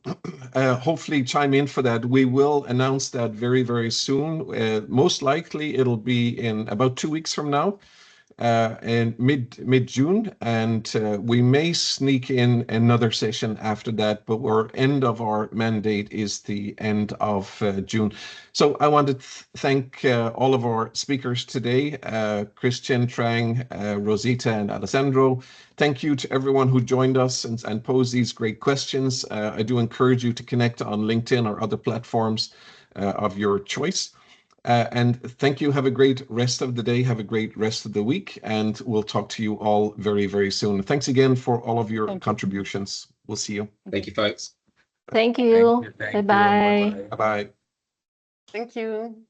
[SPEAKER 1] hopefully chime in for that. We will announce that very, very soon. Most likely it'll be in about 2 weeks from now, in mid-June, and we may sneak in another session after that, but our end of our mandate is the end of June. So I want to thank all of our speakers today, Christian, Trang, Rosita, and Alessandro. Thank you to everyone who joined us and posed these great questions. I do encourage you to connect on LinkedIn or other platforms of your choice. And thank you. Have a great rest of the day. Have a great rest of the week. And we'll talk to you all very, very soon. Thanks again for all of your contributions. We'll see you.
[SPEAKER 6] Thank you, folks.
[SPEAKER 4] Thank you. Bye-bye.
[SPEAKER 1] Bye-bye.
[SPEAKER 7] Thank you.